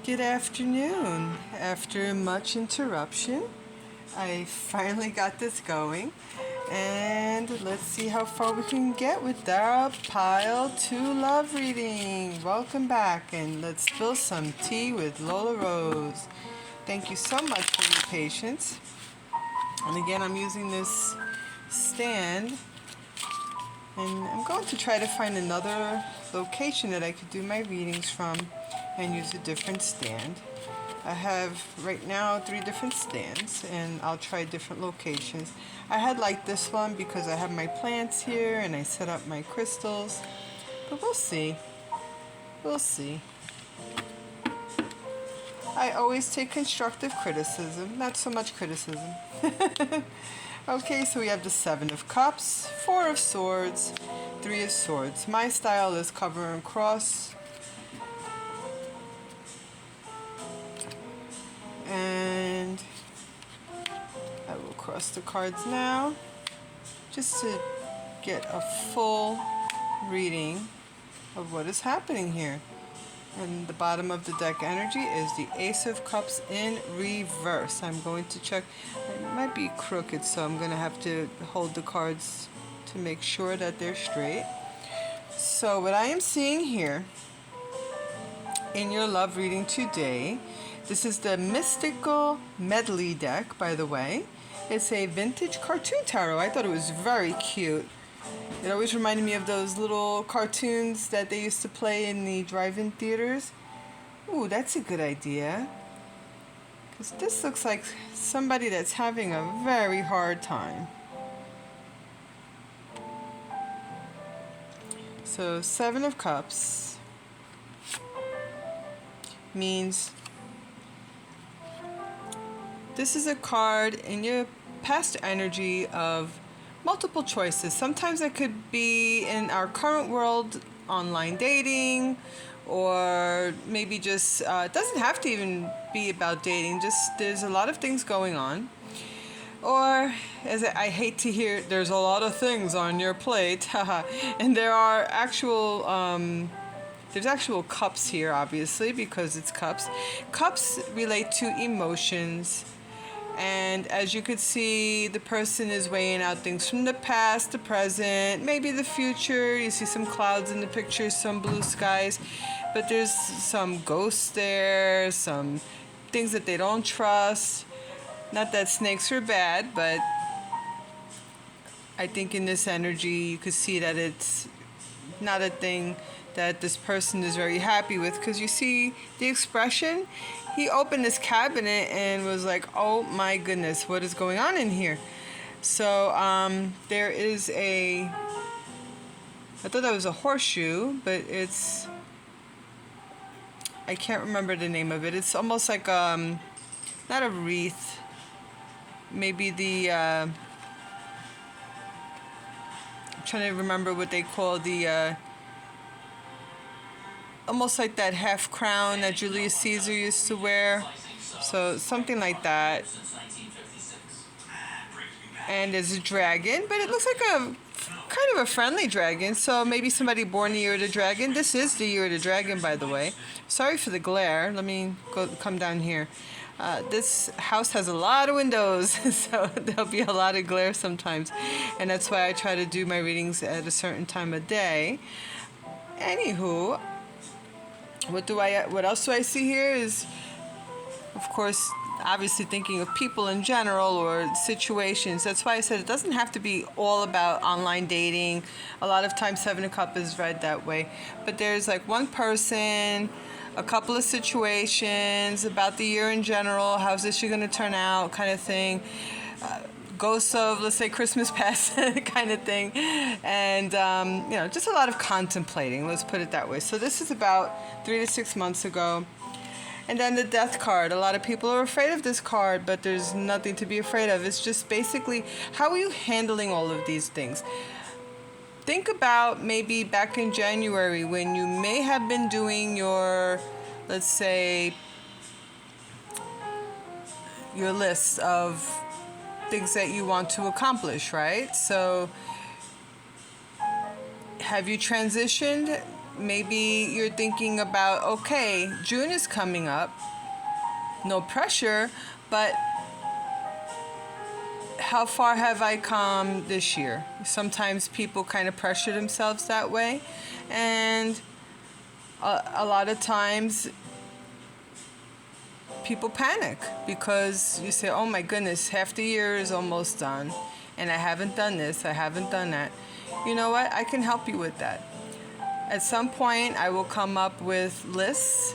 Good afternoon. After much interruption, I finally got this going. And let's see how far we can get with our Pile 2 love reading. Welcome back, and let's spill some tea with Lola Rose. Thank you so much for your patience. And again, I'm using this stand, and I'm going to try to find another location that I could do my readings from and use a different stand. I have right now 3 different stands, and I'll try different locations. I had like this one because I have my plants here and I set up my crystals, but we'll see. We'll see. I always take constructive criticism, not so much criticism. Okay, so we have the 7 of Cups, 4 of Swords, 3 of Swords. My style is cover and cross. And I will cross the cards now just to get a full reading of what is happening here. And the bottom of the deck energy is the Ace of Cups in reverse. I'm going to check. It might be crooked, so I'm going to have to hold the cards to make sure that they're straight. So what I am seeing here in your love reading today, this is the Mystical Medley deck, by the way. It's a vintage cartoon tarot. I thought it was very cute. It always reminded me of those little cartoons that they used to play in the drive-in theaters. Ooh, that's a good idea. Because this looks like somebody that's having a very hard time. So 7 of Cups means this is a card in your past energy of multiple choices. Sometimes it could be in our current world, online dating, or maybe just, it doesn't have to even be about dating, just there's a lot of things going on. Or, as I hate to hear, there's a lot of things on your plate, and there are actual, there's actual cups here, obviously, because it's cups. Cups relate to emotions. And as you could see, the person is weighing out things from the past, the present, maybe the future. You see some clouds in the picture, some blue skies, but there's some ghosts there, some things that they don't trust. Not that snakes are bad, but I think in this energy you could see that it's not a thing that this person is very happy with, because you see the expression. He opened this cabinet and was like, oh my goodness, what is going on in here? So there is I thought that was a horseshoe, but it's, I can't remember the name of it. It's almost like not a wreath, maybe the I'm trying to remember what they call the almost like that half crown that Julius Caesar used to wear. So something like that. And there's a dragon, but it looks like a kind of a friendly dragon. So maybe somebody born the year of the dragon. This is the year of the dragon, by the way. Sorry for the glare. Let me come down here. This house has a lot of windows, so there'll be a lot of glare sometimes. And that's why I try to do my readings at a certain time of day. Anywho, what else do I see here is, of course, obviously thinking of people in general or situations. That's why I said it doesn't have to be all about online dating. A lot of times 7 of Cups is read that way. But there's like one person, a couple of situations, about the year in general, how's this year going to turn out, kind of thing. Ghosts of, let's say, Christmas past kind of thing. And, just a lot of contemplating, let's put it that way. So this is about 3 to 6 months ago. And then the Death card. A lot of people are afraid of this card, but there's nothing to be afraid of. It's just basically, how are you handling all of these things? Think about maybe back in January when you may have been doing your, let's say, your list of things that you want to accomplish, right? So have you transitioned maybe you're thinking about, okay, June is coming up, no pressure, but how far have I come this year? Sometimes people kind of pressure themselves that way, and a lot of times people panic because you say, oh my goodness, half the year is almost done and I haven't done this, I haven't done that. You know what? I can help you with that. At some point, I will come up with lists,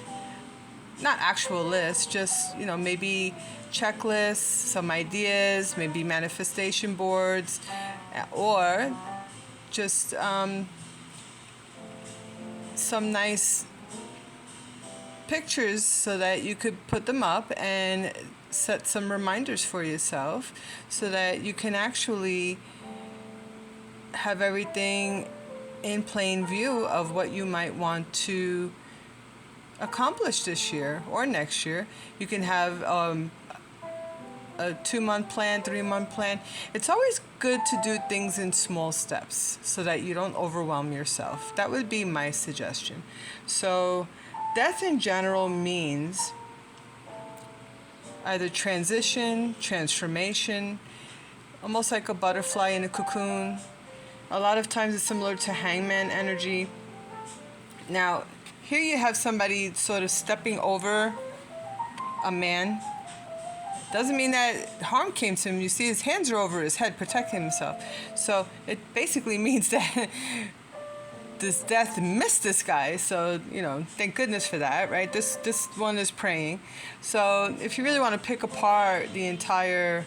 not actual lists, just, maybe checklists, some ideas, maybe manifestation boards, or just some nice pictures so that you could put them up and set some reminders for yourself so that you can actually have everything in plain view of what you might want to accomplish this year or next year. You can have a 2-month plan, 3-month plan. It's always good to do things in small steps so that you don't overwhelm yourself. That would be my suggestion. So death in general means either transition, transformation, almost like a butterfly in a cocoon. A lot of times it's similar to hangman energy. Now, here you have somebody sort of stepping over a man. Doesn't mean that harm came to him. You see his hands are over his head protecting himself. So it basically means that this death missed this guy. So, thank goodness for that, right? This one is praying. So if you really want to pick apart the entire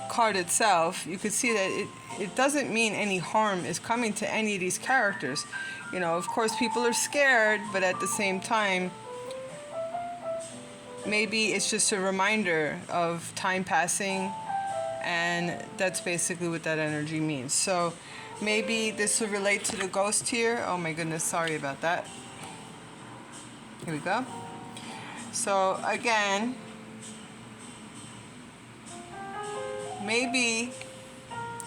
card itself, you could see that it doesn't mean any harm is coming to any of these characters. Of course, people are scared, but at the same time, maybe it's just a reminder of time passing, and that's basically what that energy means. So maybe this will relate to the ghost here. Oh my goodness, sorry about that. Here we go. So again, maybe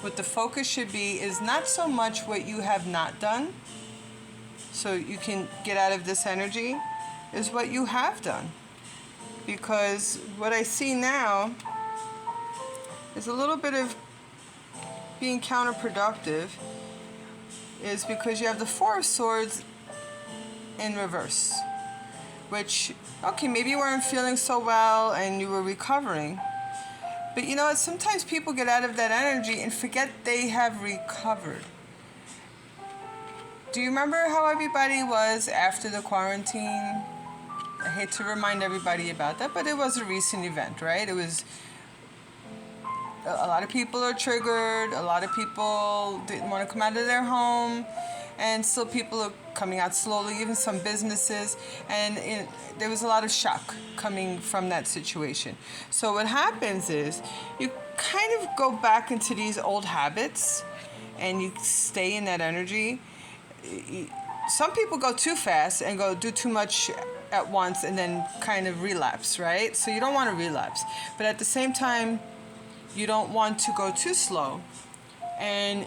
what the focus should be is not so much what you have not done, so you can get out of this energy, is what you have done. Because what I see now is a little bit of being counterproductive, is because you have the Four of Swords in reverse, which, okay, maybe you weren't feeling so well and you were recovering. But you know what? Sometimes people get out of that energy and forget they have recovered. Do you remember how everybody was after the quarantine? I hate to remind everybody about that, but it was a recent event, right? It was, a lot of people are triggered, a lot of people didn't want to come out of their home, and still people are coming out slowly, even some businesses, and there was a lot of shock coming from that situation. So what happens is you kind of go back into these old habits and you stay in that energy. Some people go too fast and go do too much at once and then kind of relapse, right? So you don't want to relapse. But at the same time, you don't want to go too slow and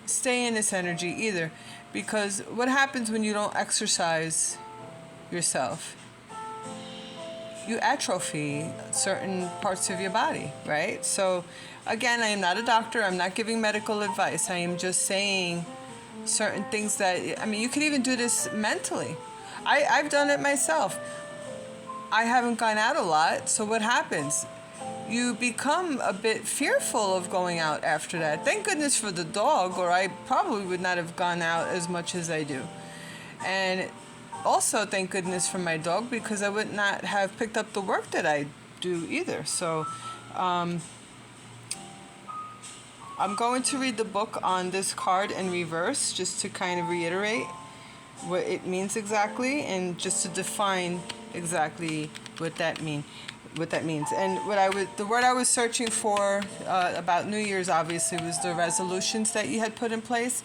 stay in this energy either. Because what happens when you don't exercise yourself? You atrophy certain parts of your body, right? So again, I am not a doctor. I'm not giving medical advice. I am just saying certain things that, you could even do this mentally. I've done it myself. I haven't gone out a lot, so what happens? You become a bit fearful of going out after that. Thank goodness for the dog, or I probably would not have gone out as much as I do. And also thank goodness for my dog, because I would not have picked up the work that I do either. So I'm going to read the book on this card in reverse, just to kind of reiterate what it means exactly, and just to define exactly what that means. And the word I was searching for about New Year's, obviously, was the resolutions that you had put in place.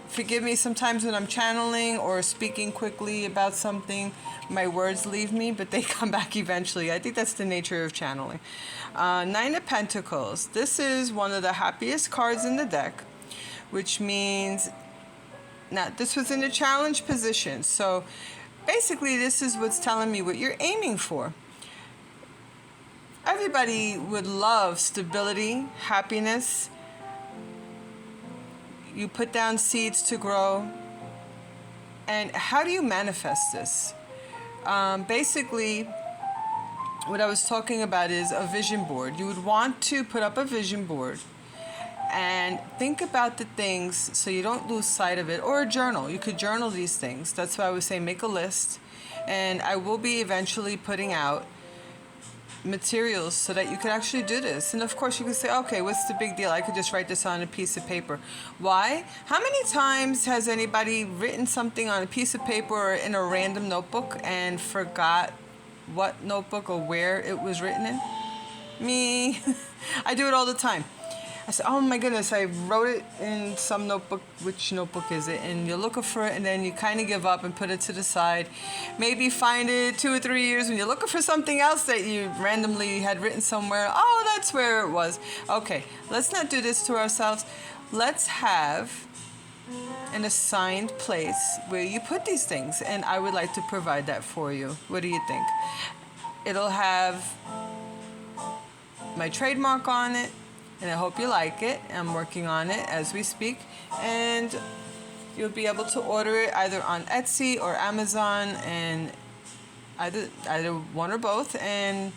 Forgive me sometimes when I'm channeling or speaking quickly about something, my words leave me, but they come back eventually. I think that's the nature of channeling. Nine of Pentacles. This is one of the happiest cards in the deck, which means Now, this was in a challenge position. So basically, this is what's telling me what you're aiming for. Everybody would love stability, happiness. You put down seeds to grow. And how do you manifest this? Basically, what I was talking about is a vision board. You would want to put up a vision board and think about the things so you don't lose sight of it, or a journal. You could journal these things. That's why I was saying make a list. And I will be eventually putting out materials so that you could actually do this. And of course you could say, okay, what's the big deal? I could just write this on a piece of paper. Why? How many times has anybody written something on a piece of paper or in a random notebook and forgot what notebook or where it was written in? Me. I do it all the time. I said, oh my goodness, I wrote it in some notebook. Which notebook is it? And you're looking for it, and then you kind of give up and put it to the side. Maybe find it 2 or 3 years when you're looking for something else that you randomly had written somewhere. Oh, that's where it was. Okay, let's not do this to ourselves. Let's have an assigned place where you put these things, and I would like to provide that for you. What do you think? It'll have my trademark on it, and I hope you like it. I'm working on it as we speak, and you'll be able to order it either on Etsy or Amazon, and either one or both. And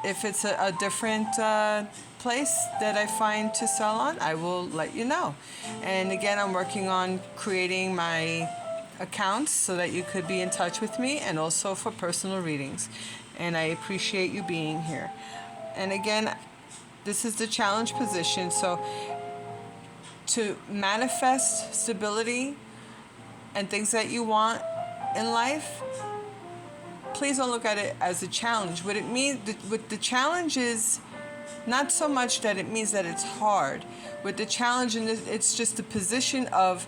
if it's a different place that I find to sell on, I will let you know. And again, I'm working on creating my accounts so that you could be in touch with me, and also for personal readings. And I appreciate you being here. And again, this is the challenge position. So to manifest stability and things that you want in life, please don't look at it as a challenge. What it means, what the challenge is, not so much that it means that it's hard. With the challenge, and it's just the position of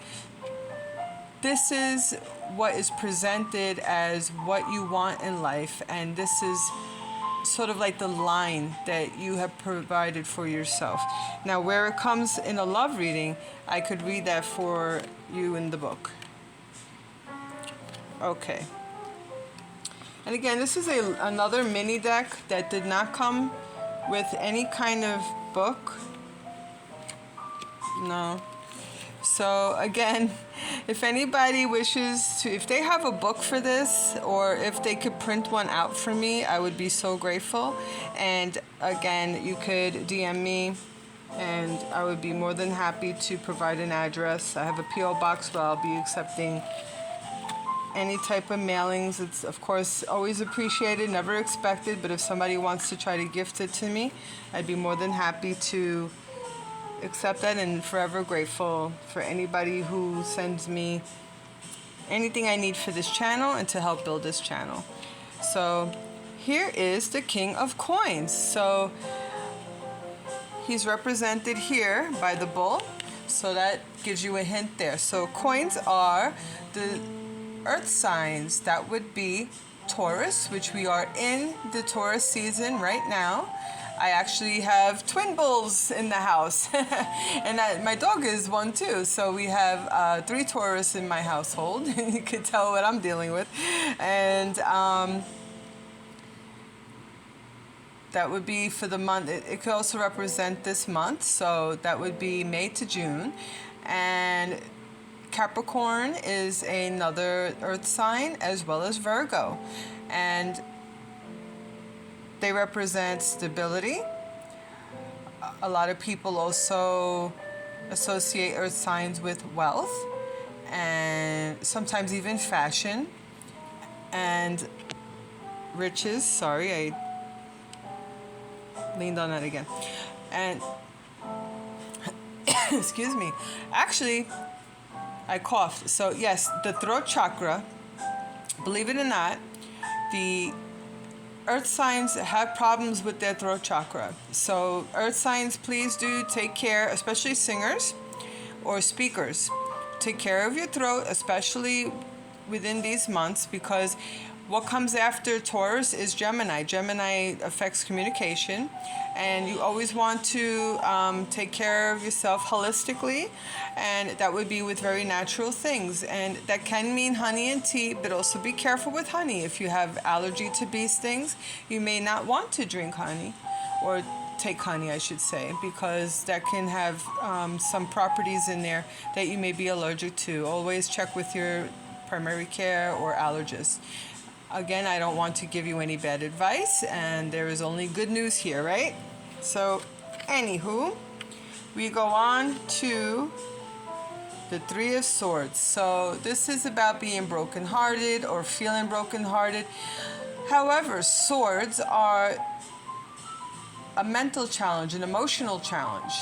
this is what is presented as what you want in life, and this is sort of like the line that you have provided for yourself. Now, where it comes in a love reading, I could read that for you in the book. Okay. And again, this is another mini deck that did not come with any kind of book. No. So again, if anybody wishes to, if they have a book for this, or if they could print one out for me, I would be so grateful. And again, you could DM me, and I would be more than happy to provide an address. I have a P.O. box where I'll be accepting any type of mailings. It's of course always appreciated, never expected, but if somebody wants to try to gift it to me, I'd be more than happy to accept that, and forever grateful for anybody who sends me anything I need for this channel and to help build this channel. So here is the King of Coins. So he's represented here by the bull, so that gives you a hint there. So coins are the earth signs. That would be Taurus, which we are in the Taurus season right now. I actually have twin bulls in the house, and my dog is one too. So we have 3 Taurus in my household. You can tell what I'm dealing with. And that would be for the month. It could also represent this month. So that would be May to June. And Capricorn is another earth sign, as well as Virgo. And they represent stability. A lot of people also associate earth signs with wealth, and sometimes even fashion and riches. Sorry, I leaned on that again. And excuse me. Actually, I coughed. So yes, the throat chakra, believe it or not, the earth signs have problems with their throat chakra. So earth signs, please do take care, especially singers or speakers. Take care of your throat, especially within these months, because What comes after Taurus is Gemini. Gemini affects communication, and you always want to take care of yourself holistically, and that would be with very natural things. And that can mean honey and tea, but also be careful with honey. If you have allergy to bee stings, you may not want to drink honey, or take honey, I should say, because that can have some properties in there that you may be allergic to. Always check with your primary care or allergist. Again, I don't want to give you any bad advice, and there is only good news here, right? So, anywho, we go on to the Three of Swords. So, this is about being brokenhearted or feeling brokenhearted. However, swords are a mental challenge, an emotional challenge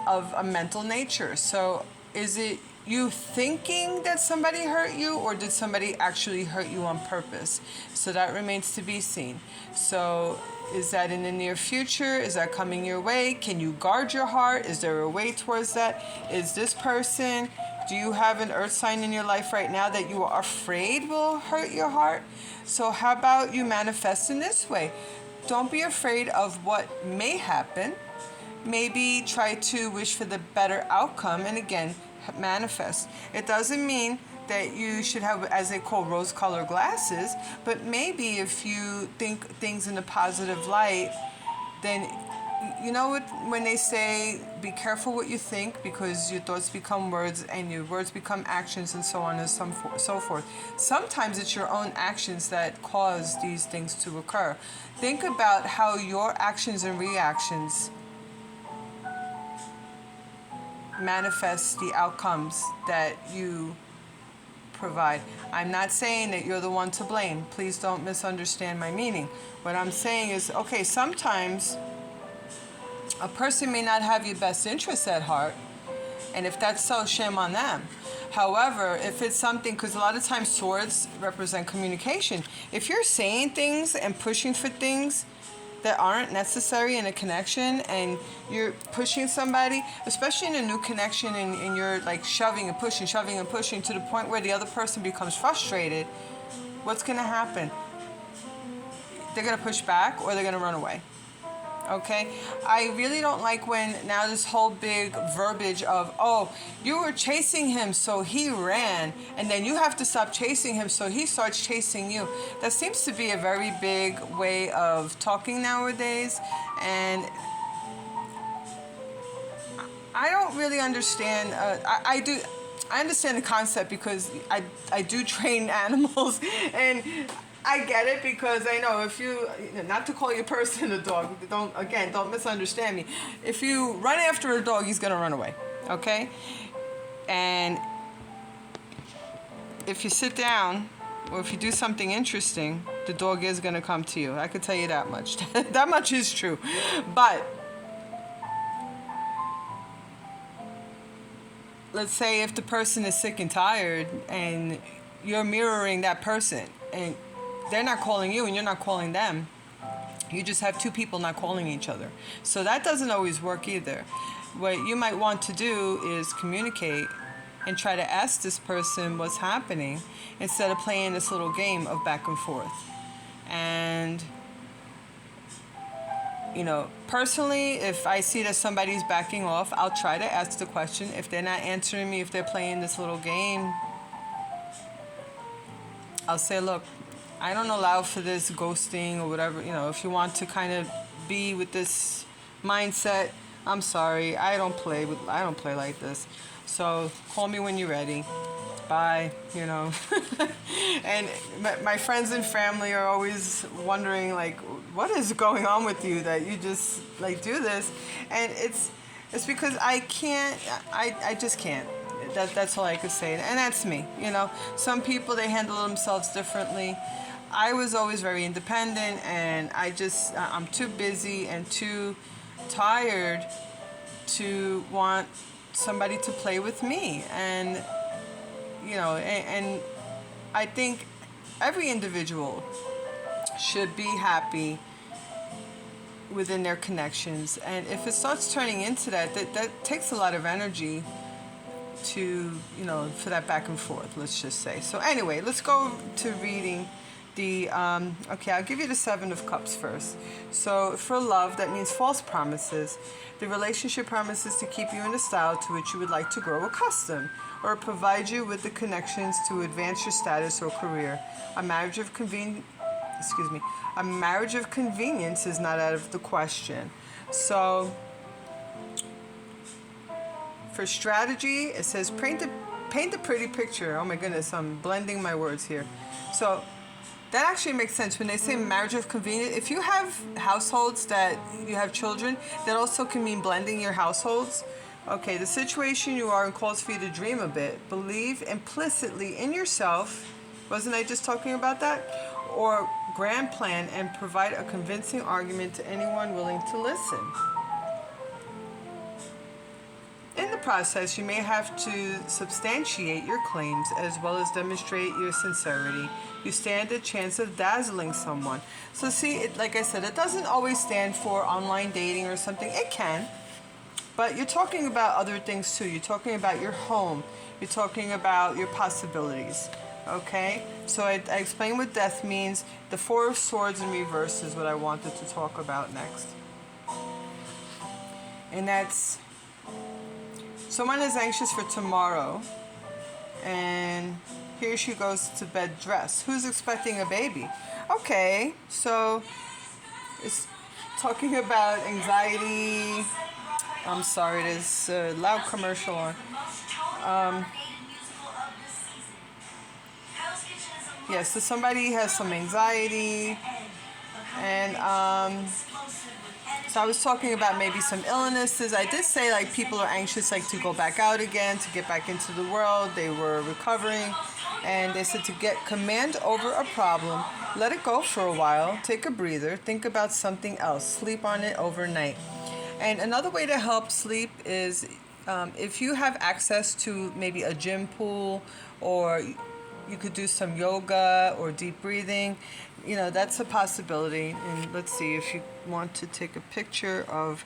of a mental nature. So, is it you thinking that somebody hurt you, or did somebody actually hurt you on purpose? So that remains to be seen. So is that in the near future? Is that coming your way? Can you guard your heart? Is there a way towards that? Is this person, do you have an earth sign in your life right now that you are afraid will hurt your heart? So how about you manifest in this way? Don't be afraid of what may happen. Maybe try to wish for the better outcome, and again, manifest. It doesn't mean that you should have, as they call, rose-colored glasses, but maybe if you think things in a positive light, then you know what, when they say be careful what you think, because your thoughts become words and your words become actions, and so on and so forth. Sometimes it's your own actions that cause these things to occur. Think about how your actions and reactions manifest the outcomes that you provide. I'm not saying that you're the one to blame. Please don't misunderstand my meaning. What I'm saying is, okay, sometimes a person may not have your best interests at heart, and if that's so, shame on them. However, if it's something, because a lot of times swords represent communication. If you're saying things and pushing for things that aren't necessary in a connection, and you're pushing somebody, especially in a new connection, and you're like shoving and pushing to the point where the other person becomes frustrated, what's going to happen? They're going to push back, or they're going to run away. Okay? I really don't like when now this whole big verbiage of, oh, you were chasing him so he ran, and then you have to stop chasing him so he starts chasing you. That seems to be a very big way of talking nowadays, and I don't really understand. I understand the concept because I do train animals, and I get it, because I know if you, not to call your person a dog, don't misunderstand me. If you run after a dog, he's going to run away, okay? And if you sit down, or if you do something interesting, the dog is going to come to you. I can tell you that much. That much is true. But let's say if the person is sick and tired, and you're mirroring that person, and they're not calling you and you're not calling them, you just have two people not calling each other. So that doesn't always work either. What you might want to do is communicate and try to ask this person what's happening, instead of playing this little game of back and forth. And personally, if I see that somebody's backing off, I'll try to ask the question. If they're not answering me, if they're playing this little game, I'll say, look, I don't allow for this ghosting or whatever. If you want to kind of be with this mindset, I'm sorry, I don't play like this. So call me when you're ready. Bye. And my friends and family are always wondering, like, what is going on with you that you just like do this? And it's because I can't. I just can't. That's all I could say. And that's me. Some people, they handle themselves differently. I was always very independent, and I'm too busy and too tired to want somebody to play with me. And and I think every individual should be happy within their connections. And if it starts turning into that takes a lot of energy to, for that back and forth, let's just say. So anyway, let's go to reading the, okay, I'll give you the Seven of Cups first. So for love, that means false promises. The relationship promises to keep you in a style to which you would like to grow accustomed, or provide you with the connections to advance your status or career. A marriage of convenience is not out of the question. So for strategy, it says paint a pretty picture. Oh my goodness, I'm blending my words here. So that actually makes sense. When they say marriage of convenience, if you have households that you have children, that also can mean blending your households. Okay, the situation you are in calls for you to dream a bit. Believe implicitly in yourself. Wasn't I just talking about that? Or grand plan and provide a convincing argument to anyone willing to listen. In the process, you may have to substantiate your claims as well as demonstrate your sincerity. You stand a chance of dazzling someone. So see, like I said, it doesn't always stand for online dating or something. It can. But you're talking about other things too. You're talking about your home. You're talking about your possibilities. Okay? So I explained what death means. The Four of Swords in reverse is what I wanted to talk about next. And that's someone is anxious for tomorrow, and here she goes to bed dressed. Who's expecting a baby? Okay, so it's talking about anxiety. I'm sorry, there's a loud commercial on. Yes, so somebody has some anxiety, and so I was talking about maybe some illnesses. I did say like people are anxious like to go back out again, to get back into the world. They were recovering, and they said to get command over a problem, let it go for a while, take a breather, think about something else, sleep on it overnight. And another way to help sleep is if you have access to maybe a gym pool, or you could do some yoga or deep breathing. That's a possibility. And let's see if you want to take a picture of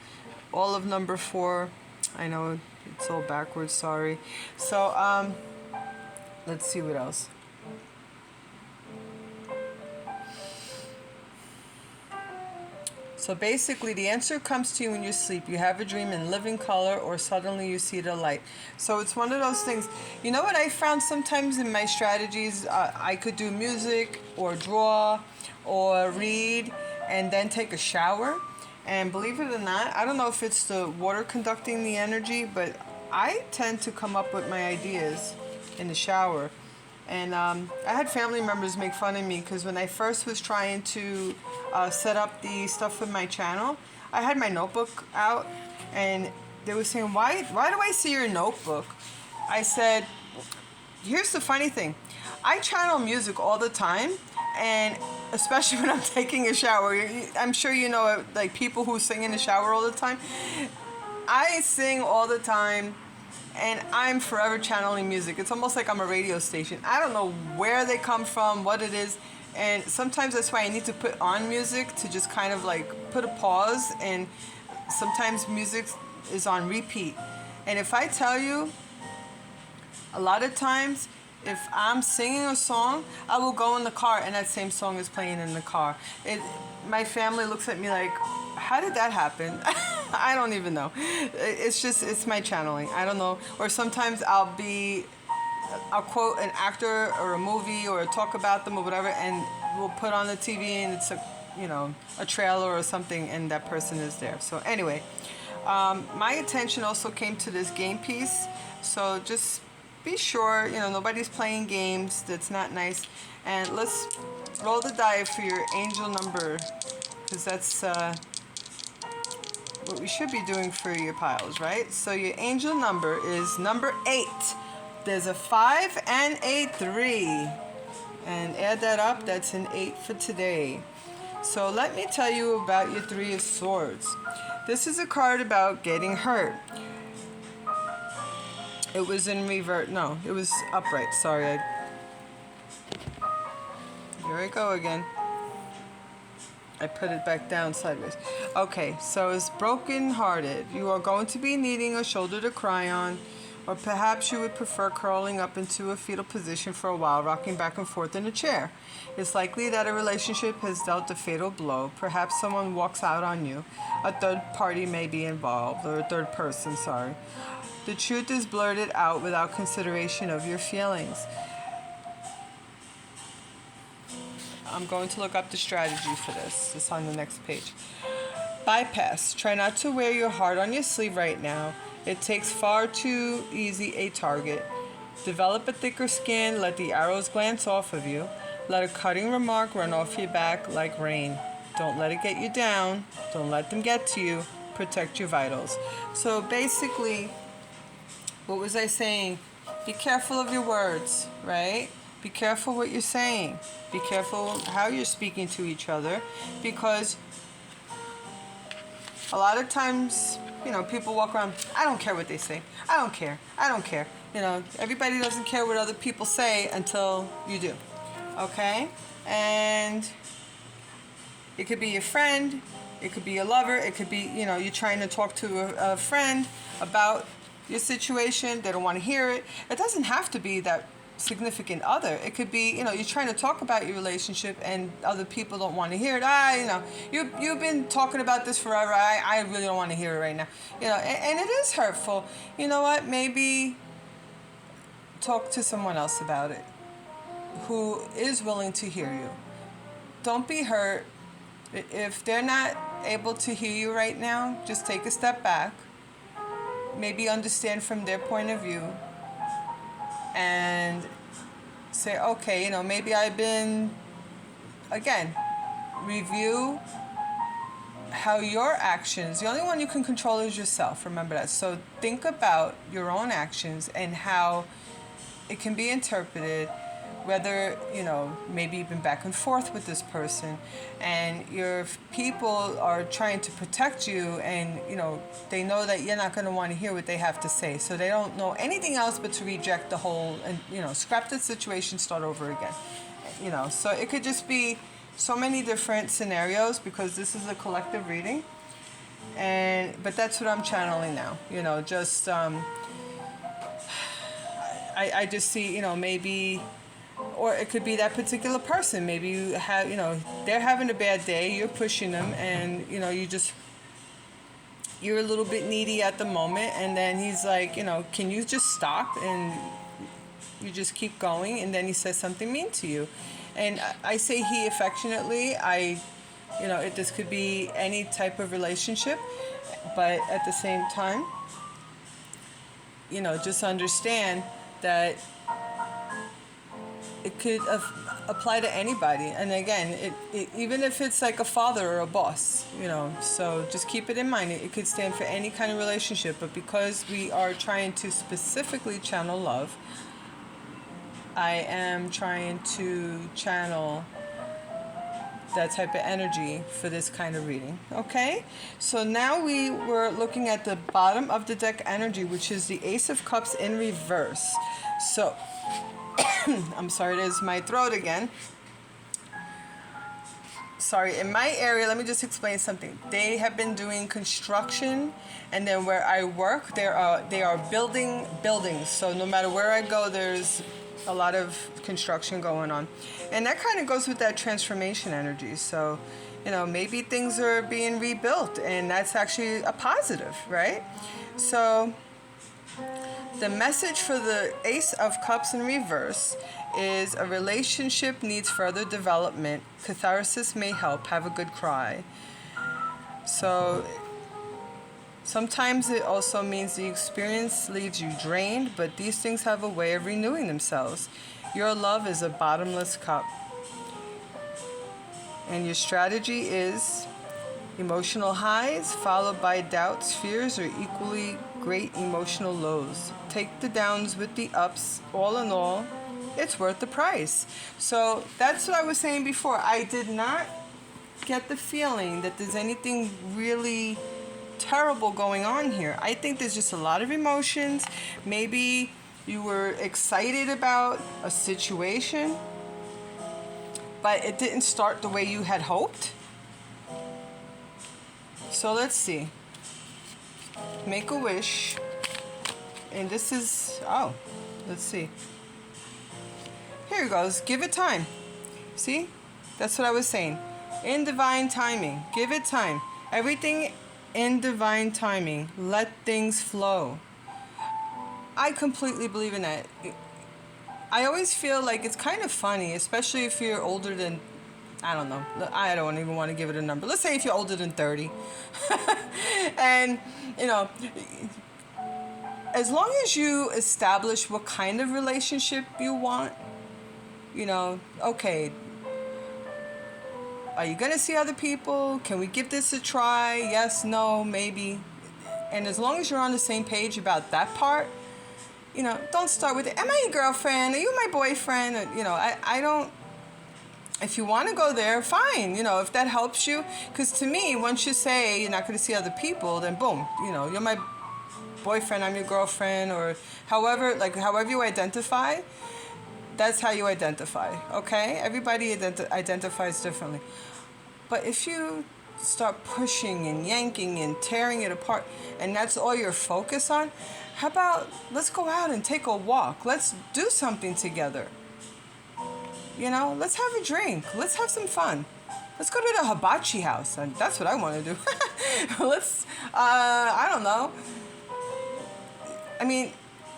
all of number 4. I know it's all backwards, sorry. So let's see what else. So basically, the answer comes to you when you sleep. You have a dream in living color, or suddenly you see the light. So it's one of those things. You know what I found sometimes in my strategies? I could do music or draw or read and then take a shower. And believe it or not, I don't know if it's the water conducting the energy, but I tend to come up with my ideas in the shower. And I had family members make fun of me because when I first was trying to set up the stuff for my channel, I had my notebook out, and they were saying, why do I see your notebook? I said, here's the funny thing. I channel music all the time, and especially when I'm taking a shower. I'm sure you know, like people who sing in the shower all the time. I sing all the time. And I'm forever channeling music. It's almost like I'm a radio station. I don't know where they come from, what it is. And sometimes that's why I need to put on music to just kind of like put a pause. And sometimes music is on repeat. And if I tell you, a lot of times, if I'm singing a song, I will go in the car and that same song is playing in the car. My family looks at me like, how did that happen? I don't even know. It's my channeling. I don't know. Or sometimes I'll quote an actor or a movie or talk about them or whatever, and we'll put on the TV and it's a trailer or something, and that person is there. So anyway, my attention also came to this game piece. So just be sure, nobody's playing games. That's not nice. And let's roll the die for your angel number, because that's what we should be doing for your piles, right? So your angel number is number 8. There's a 5 and a 3. And add that up, that's an 8 for today. So let me tell you about your 3 of Swords. This is a card about getting hurt. It was in reverse. No, it was upright. Sorry. Here I go again. I put it back down sideways. Okay, so it's broken-hearted. You are going to be needing a shoulder to cry on, Or perhaps you would prefer curling up into a fetal position for a while, rocking back and forth in a chair. It's likely that a relationship has dealt a fatal blow. Perhaps someone walks out on you. A third party may be involved, or a third person, sorry. The truth is blurted out without consideration of your feelings. I'm going to look up the strategy for this. It's on the next page. Bypass. Try not to wear your heart on your sleeve right now. It takes far too easy a target. Develop a thicker skin. Let the arrows glance off of you. Let a cutting remark run off your back like rain. Don't let it get you down. Don't let them get to you. Protect your vitals. So basically, what was I saying? Be careful of your words, right? Be careful what you're saying. Be careful how you're speaking to each other, because a lot of times, people walk around, I don't care what they say. I don't care. I don't care. Everybody doesn't care what other people say until you do. Okay? And it could be your friend. It could be your lover. It could be, you're trying to talk to a friend about your situation. They don't want to hear it. It doesn't have to be that significant other. It could be, you're trying to talk about your relationship and other people don't want to hear it. You've been talking about this forever. I really don't want to hear it right now. And it is hurtful. You know what? Maybe talk to someone else about it who is willing to hear you. Don't be hurt. If they're not able to hear you right now, just take a step back. Maybe understand from their point of view. And say, okay, maybe I've been, again, review how your actions, the only one you can control is yourself, remember that. So think about your own actions and how it can be interpreted, whether, maybe you've been back and forth with this person and your people are trying to protect you and, they know that you're not going to want to hear what they have to say. So they don't know anything else but to reject the whole and, scrap the situation, start over again. So it could just be so many different scenarios because this is a collective reading. But that's what I'm channeling now, just, I just see, maybe, or it could be that particular person. Maybe you have, they're having a bad day, you're pushing them, and, you're a little bit needy at the moment, and then he's like, can you just stop? And you just keep going, and then he says something mean to you. And I say he affectionately. This could be any type of relationship, but at the same time, just understand that it could apply to anybody. And again, it even if it's like a father or a boss, so just keep it in mind. It could stand for any kind of relationship, but because we are trying to specifically channel love, I am trying to channel that type of energy for this kind of reading. Okay, so now we were looking at the bottom of the deck energy, which is the Ace of Cups in reverse. So I'm sorry, there's my throat again. Sorry, in my area, let me just explain something. They have been doing construction, and then where I work, they are building buildings. So no matter where I go, there's a lot of construction going on. And that kind of goes with that transformation energy. So, maybe things are being rebuilt, and that's actually a positive, right? So the message for the Ace of Cups in reverse is a relationship needs further development. Catharsis may help. Have a good cry. So sometimes it also means the experience leaves you drained, but these things have a way of renewing themselves. Your love is a bottomless cup. And your strategy is emotional highs followed by doubts, fears, or equally great emotional lows. Take the downs with the ups. All in all, it's worth the price. So that's what I was saying before. I did not get the feeling that there's anything really terrible going on here. I think there's just a lot of emotions. Maybe you were excited about a situation, but it didn't start the way you had hoped. So let's see. Make a wish. And this is, oh, let's see. Here it goes. Give it time. See? That's what I was saying. In divine timing. Give it time. Everything in divine timing. Let things flow. I completely believe in that. I always feel like it's kind of funny, especially if you're older than, I don't know, I don't even want to give it a number. Let's say if you're older than 30. And, you know, as long as you establish what kind of relationship you want, you know, okay, are you going to see other people? Can we give this a try? Yes, no, maybe. And as long as you're on the same page about that part, you know, don't start with, am I your girlfriend? Are you my boyfriend? Or, you know, I don't, if you want to go there, fine. You know, if that helps you. Because to me, once you say you're not going to see other people, then boom, you know, you're my boyfriend, I'm your girlfriend, or however you identify, that's how you identify, okay? Everybody identifies differently. But if you start pushing and yanking and tearing it apart, and that's all you're focused on, how about let's go out and take a walk? Let's do something together. You know, let's have a drink. Let's have some fun. Let's go to the hibachi house. And that's what I want to do. Let's, I don't know. I mean,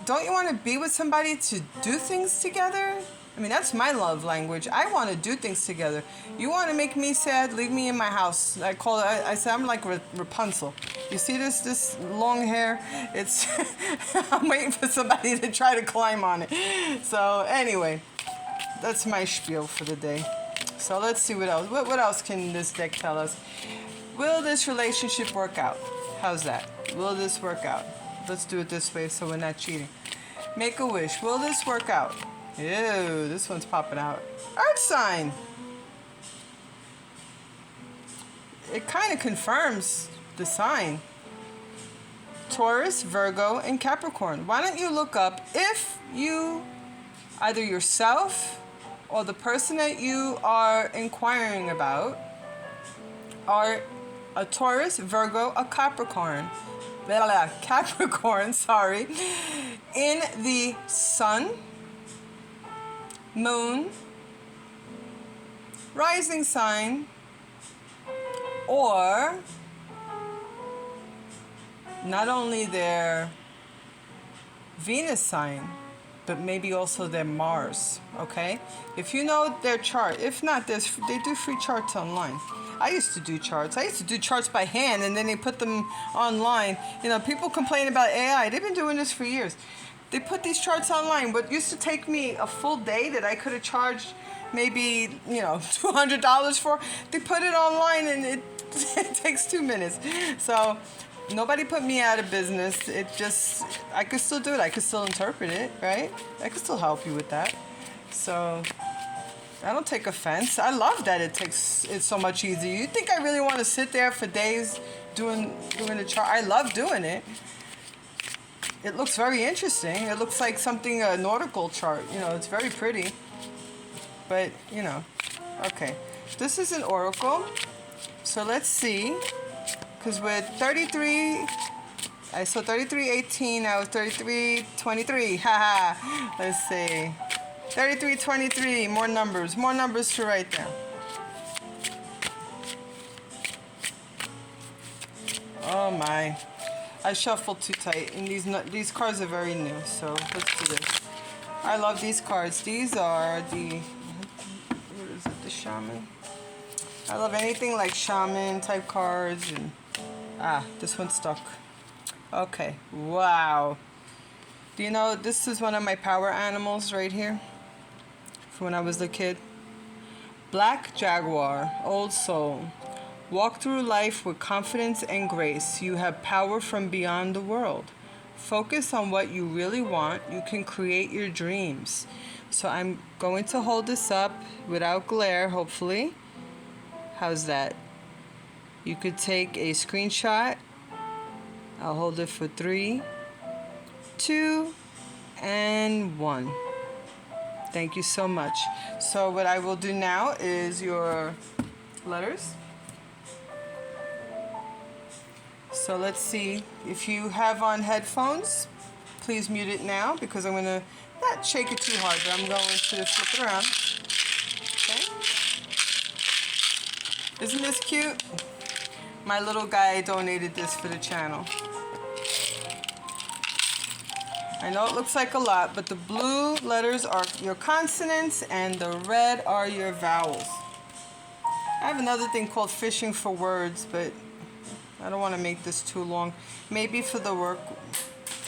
don't you want to be with somebody to do things together? I mean, that's my love language. I want to do things together. You want to make me sad? Leave me in my house. I say I'm like Rapunzel. You see this long hair? It's I'm waiting for somebody to try to climb on it. So anyway, that's my spiel for the day. So let's see what else. What else can this deck tell us? Will this relationship work out? How's that? Will this work out? Let's do it this way so we're not cheating. Make a wish. Will this work out? Ew, this one's popping out. Earth sign. It kind of confirms the sign. Taurus, Virgo, and Capricorn. Why don't you look up if you, either yourself or the person that you are inquiring about, are a Taurus, Virgo, a Capricorn. Capricorn, sorry. In the sun, moon, rising sign, or not only their Venus sign, but maybe also their Mars, okay? If you know their chart, if not, they do free charts online. I used to do charts. I used to do charts by hand, and then they put them online. You know, people complain about AI. They've been doing this for years. They put these charts online. What used to take me a full day that I could have charged maybe, you know, $200 for, they put it online, and it takes 2 minutes. So nobody put me out of business. It just, I could still do it. I could still interpret it, right? I could still help you with that. So I don't take offense. I love that it's so much easier. You think I really want to sit there for days doing the chart? I love doing it. It looks very interesting. It looks like something, a nautical chart. You know, it's very pretty. But, you know, okay. This is an oracle. So let's see. Because with 33, I saw 33:18. I was 33:23. Haha. Let's see. 33:23. More numbers to write down. Oh my. I shuffled too tight, and these cards are very new, so let's do this. I love these cards. These are the, what is it, the Shaman? I love anything like Shaman type cards, and this one's stuck. Okay, wow. Do you know, this is one of my power animals right here from when I was a kid. Black Jaguar, old soul. Walk through life with confidence and grace. You have power from beyond the world. Focus on what you really want. You can create your dreams. So I'm going to hold this up without glare, hopefully. How's that? You could take a screenshot. I'll hold it for 3, 2, and 1. Thank you so much. So what I will do now is your letters. So let's see, if you have on headphones, please mute it now because I'm going to not shake it too hard, but I'm going to flip it around. Okay. Isn't this cute? My little guy donated this for the channel. I know it looks like a lot, but the blue letters are your consonants and the red are your vowels. I have another thing called fishing for words, but I don't want to make this too long. Maybe for the work.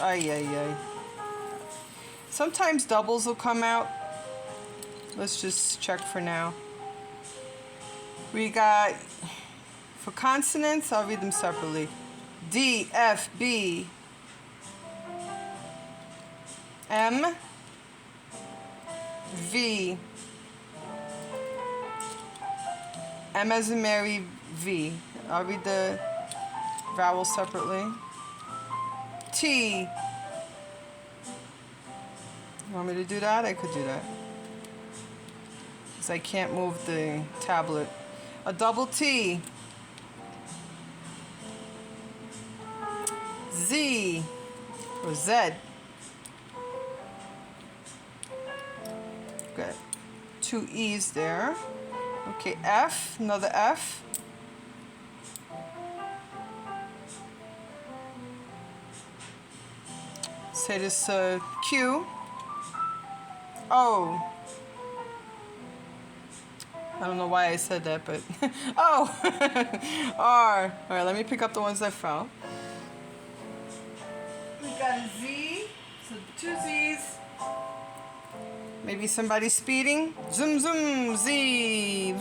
Ay. Sometimes doubles will come out. Let's just check for now. We got, for consonants, I'll read them separately. D, F, B, M, V, M as in Mary, V. I'll read the vowels separately. T. You want me to do that? I could do that. Because I can't move the tablet. A double T. Z. Or Z. Good. 2 E's there. Okay, F. Another F. Say this Q. O. I don't know why I said that, but O. R. All right, let me pick up the ones that fell. We got a Z. So 2 Z's. Maybe somebody's speeding. Zoom, zoom, Z.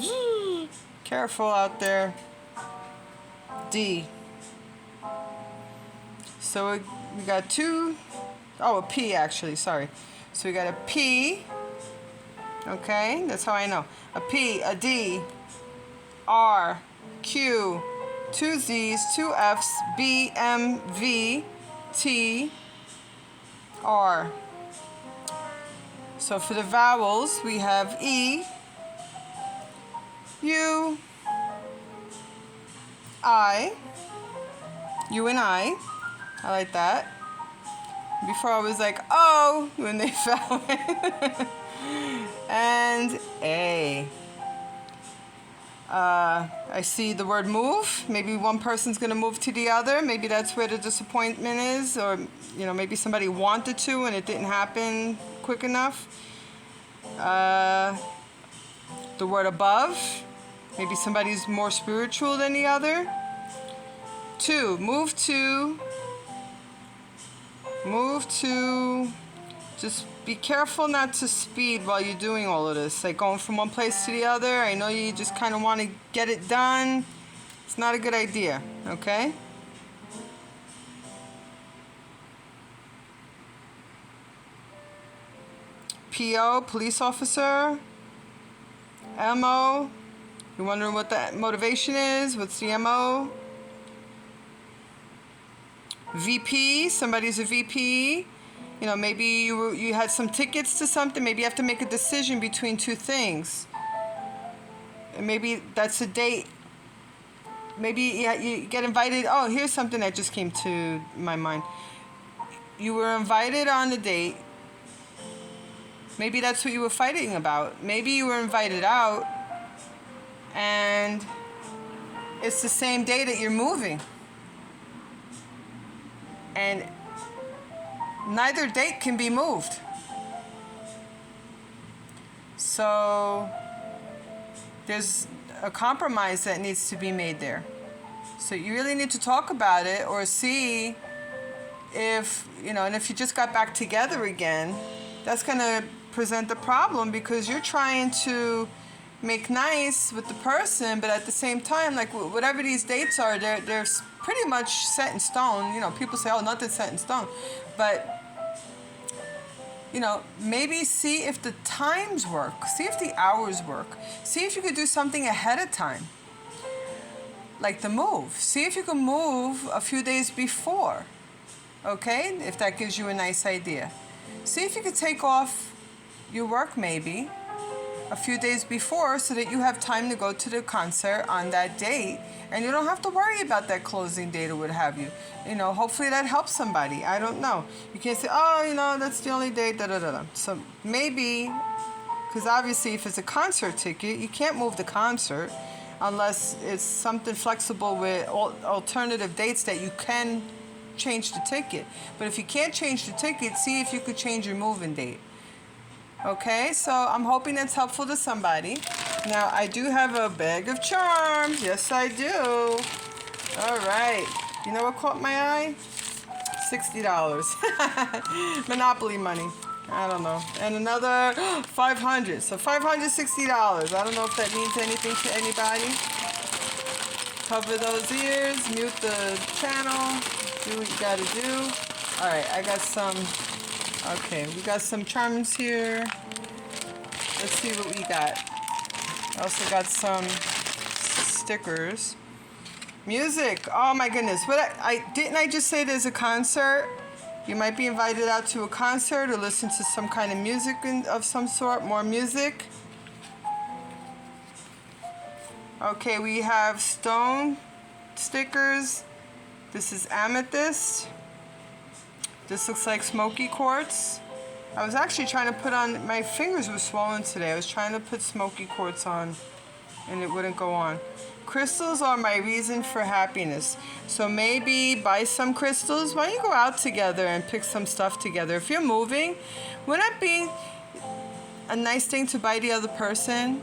Careful out there. D. So we got 2. Oh, a P actually, sorry. So we got a P. Okay, that's how I know. A P, a D, R, Q, 2 Z's, 2 F's, B, M, V, T, R. So for the vowels, we have E, U, I, U and I like that. Before I was like, oh, when they fell in. And A. I see the word move. Maybe one person's going to move to the other. Maybe that's where the disappointment is. Or, you know, maybe somebody wanted to and it didn't happen quick enough. The word above. Maybe somebody's more spiritual than the other. 2. Move to. Just be careful not to speed while you're doing all of this. Like going from one place to the other. I know you just kind of want to get it done. It's not a good idea, okay? PO, police officer. MO. You're wondering what the motivation is? What's the MO? VP, somebody's a VP. You know, maybe you had some tickets to something. Maybe you have to make a decision between 2 things. And maybe that's a date. Maybe you get invited. Oh, here's something that just came to my mind. You were invited on a date. Maybe that's what you were fighting about. Maybe you were invited out and it's the same day that you're moving. And neither date can be moved. So there's a compromise that needs to be made there. So you really need to talk about it or see if, you know, and if you just got back together again, that's going to present a problem because you're trying to make nice with the person, but at the same time, like whatever these dates are, they're pretty much set in stone. You know, people say, oh, nothing's set in stone. But, you know, maybe see if the times work. See if the hours work. See if you could do something ahead of time. Like the move. See if you can move a few days before. Okay? If that gives you a nice idea. See if you could take off your work maybe a few days before so that you have time to go to the concert on that date and you don't have to worry about that closing date or what have you. You know, hopefully that helps somebody. I don't know. You can't say, oh, you know, that's the only date, da da da da. So maybe, because obviously if it's a concert ticket, you can't move the concert unless it's something flexible with alternative dates that you can change the ticket. But if you can't change the ticket, see if you could change your moving date. Okay, so I'm hoping that's helpful to somebody. Now, I do have a bag of charms. Yes, I do. All right. You know what caught my eye? $60. Monopoly money. I don't know. And another $500. So $560. I don't know if that means anything to anybody. Cover those ears. Mute the channel. Do what you gotta do. All right, I got some. Okay, we got some charms here. Let's see what we got. I also got some stickers. Music. Oh my goodness. What didn't I just say there's a concert? You might be invited out to a concert or listen to some kind of music of some sort. More music. Okay, we have stone stickers. This is amethyst. This looks like smoky quartz. I was actually trying to put on, my fingers were swollen today. I was trying to put smoky quartz on and it wouldn't go on. Crystals are my reason for happiness. So maybe buy some crystals. Why don't you go out together and pick some stuff together? If you're moving, wouldn't it be a nice thing to buy the other person?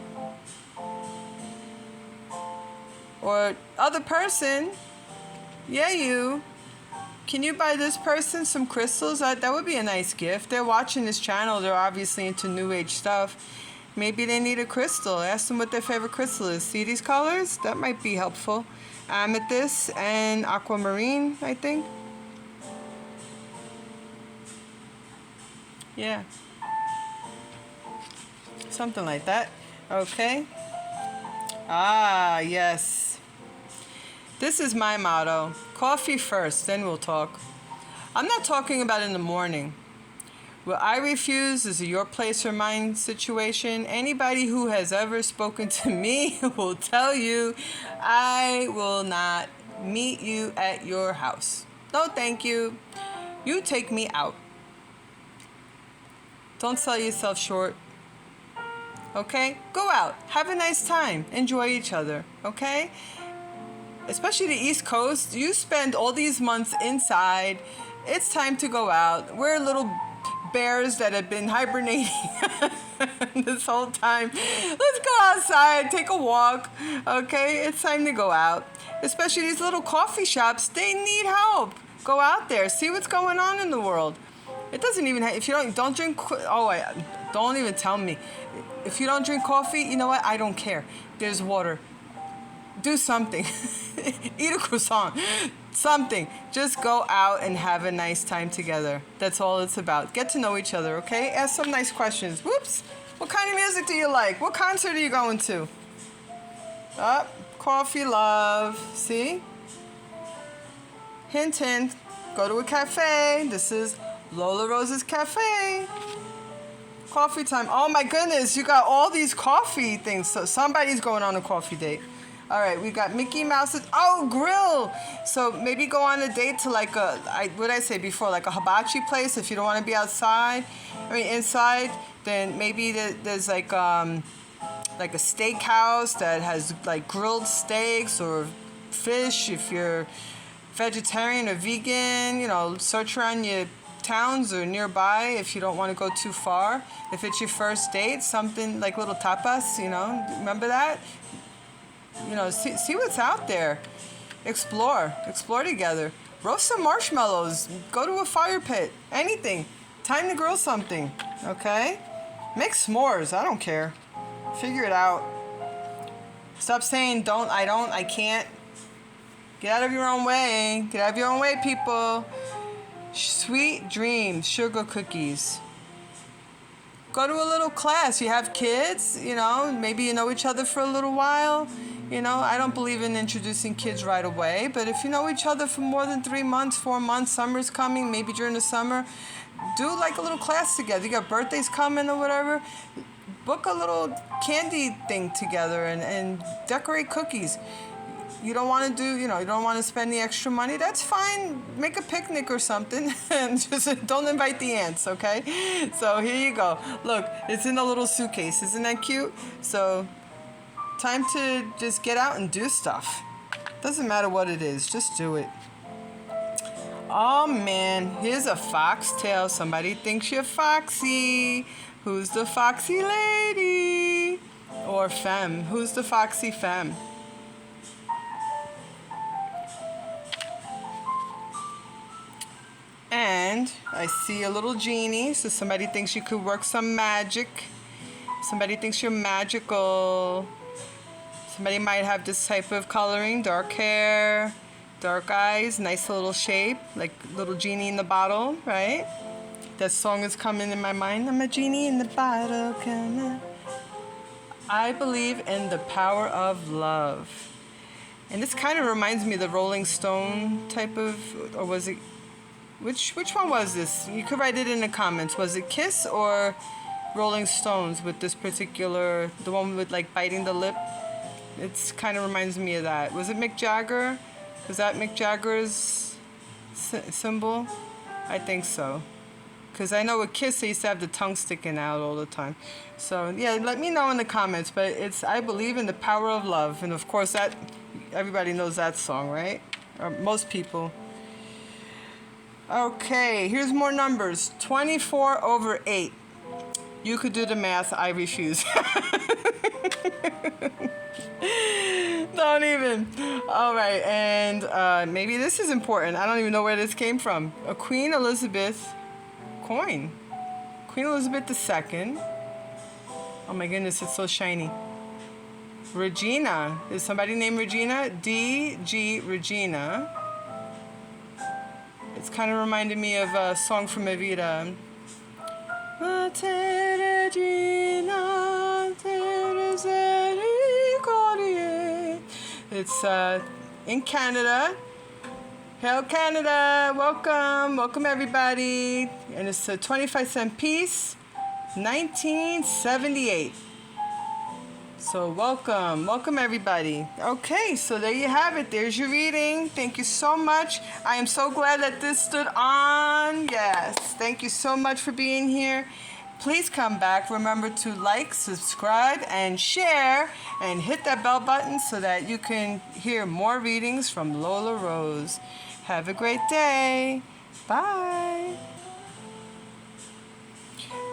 Or other person, yeah, you. Can you buy this person some crystals? That would be a nice gift. They're watching this channel. They're obviously into New Age stuff. Maybe they need a crystal. Ask them what their favorite crystal is. See these colors? That might be helpful. Amethyst and aquamarine, I think. Yeah. Something like that. Okay. Ah, yes. This is my motto. Coffee first, then we'll talk. I'm not talking about in the morning. What I refuse is a your place or mine situation. Anybody who has ever spoken to me will tell you I will not meet you at your house. No, thank you. You take me out. Don't sell yourself short. Okay? Go out. Have a nice time. Enjoy each other. Okay? Especially the East Coast, you spend all these months inside. It's time to go out. We're little bears that have been hibernating this whole time. Let's go outside, take a walk, okay? It's time to go out. Especially these little coffee shops, they need help. Go out there, see what's going on in the world. It doesn't even have, if you don't drink, don't even tell me. If you don't drink coffee, you know what? I don't care. There's water. Do something. Eat a croissant. Something. Just go out and have a nice time together. That's all it's about. Get to know each other, okay? Ask some nice questions. Whoops. What kind of music do you like? What concert are you going to? Coffee love. See? Hint, hint. Go to a cafe. This is Lola Rose's Cafe. Coffee time. Oh my goodness, you got all these coffee things. So somebody's going on a coffee date. All right, we got Mickey Mouse's, grill. So maybe go on a date to like what did I say before, like a hibachi place if you don't want to be outside. Inside, then maybe there's like a steakhouse that has like grilled steaks or fish if you're vegetarian or vegan. You know, search around your towns or nearby if you don't want to go too far. If it's your first date, something like little tapas, you know, remember that? You know, see what's out there. Explore together. Roast some marshmallows. Go to a fire pit. Anything. Time to grill something. Okay? Make s'mores. I don't care. Figure it out. Stop saying I can't. Get out of your own way. Get out of your own way, people. Sweet dreams. Sugar cookies. Go to a little class. You have kids, you know, maybe you know each other for a little while. You know, I don't believe in introducing kids right away, but if you know each other for more than 3 months, 4 months, summer's coming, maybe during the summer, do like a little class together. You got birthdays coming or whatever. book a little candy thing together and decorate cookies. You don't want to do, you don't want to spend the extra money, that's fine. Make a picnic or something and just don't invite the ants, okay? So here you go. Look, it's in a little suitcase. Isn't that cute? So time to just get out and do stuff. Doesn't matter what it is, just do it. Oh man, here's a foxtail. Somebody thinks you're foxy. Who's the foxy lady? Or femme? Who's the foxy femme? And I see a little genie, so somebody thinks you could work some magic. Somebody thinks you're magical. Somebody might have this type of coloring, dark hair, dark eyes, nice little shape, like little genie in the bottle, right? That song is coming in my mind. I'm a genie in the bottle, come on. I believe in the power of love. And this kind of reminds me of the Rolling Stone type of, or was it, which one was this? You could write it in the comments. Was it Kiss or Rolling Stones with this particular, the one with like biting the lip? It's kind of reminds me of that. Was it Mick Jagger? Was that Mick Jagger's symbol? I think so. Because I know with Kiss, they used to have the tongue sticking out all the time. So yeah, let me know in the comments. But it's I believe in the power of love. And of course, that everybody knows that song, right? Or most people. Okay, here's more numbers. 24 over 8. You could do the math. I refuse. Don't even. All right, and maybe this is important. I don't even know where this came from. A Queen Elizabeth coin. Queen Elizabeth II. Oh my goodness, it's so shiny. Regina. Is somebody named Regina? D.G. Regina. It's kind of reminded me of a song from Evita. It's in Canada. Hail Canada, welcome everybody. And it's a 25-cent piece, 1978. So welcome everybody. Okay, so there you have it. There's your reading. Thank you so much. I am so glad that this stood on. Yes, thank you so much for being here. Please come back. Remember to like, subscribe, and share, and hit that bell button so that you can hear more readings from Lola Rose. Have a great day. Bye.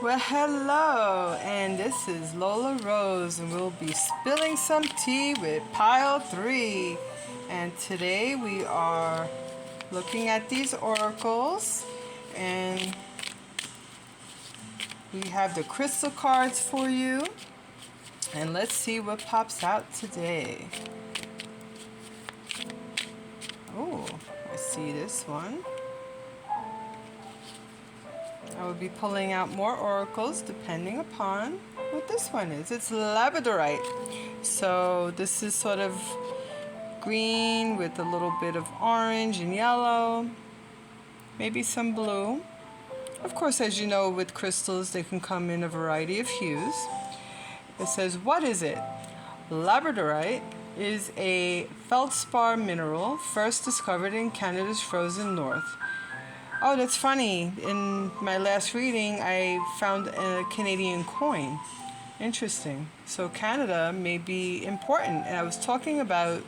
Well, hello, and this is Lola Rose, and we'll be spilling some tea with Pile 3. And today we are looking at these oracles, and we have the crystal cards for you. And let's see what pops out today. Oh, I see this one. I will be pulling out more oracles depending upon what this one is. It's labradorite. So this is sort of green with a little bit of orange and yellow. Maybe some blue. Of course, as you know, with crystals, they can come in a variety of hues. It says, what is it? Labradorite is a feldspar mineral first discovered in Canada's frozen north. Oh, that's funny. In my last reading, I found a Canadian coin. Interesting. So Canada may be important. And I was talking about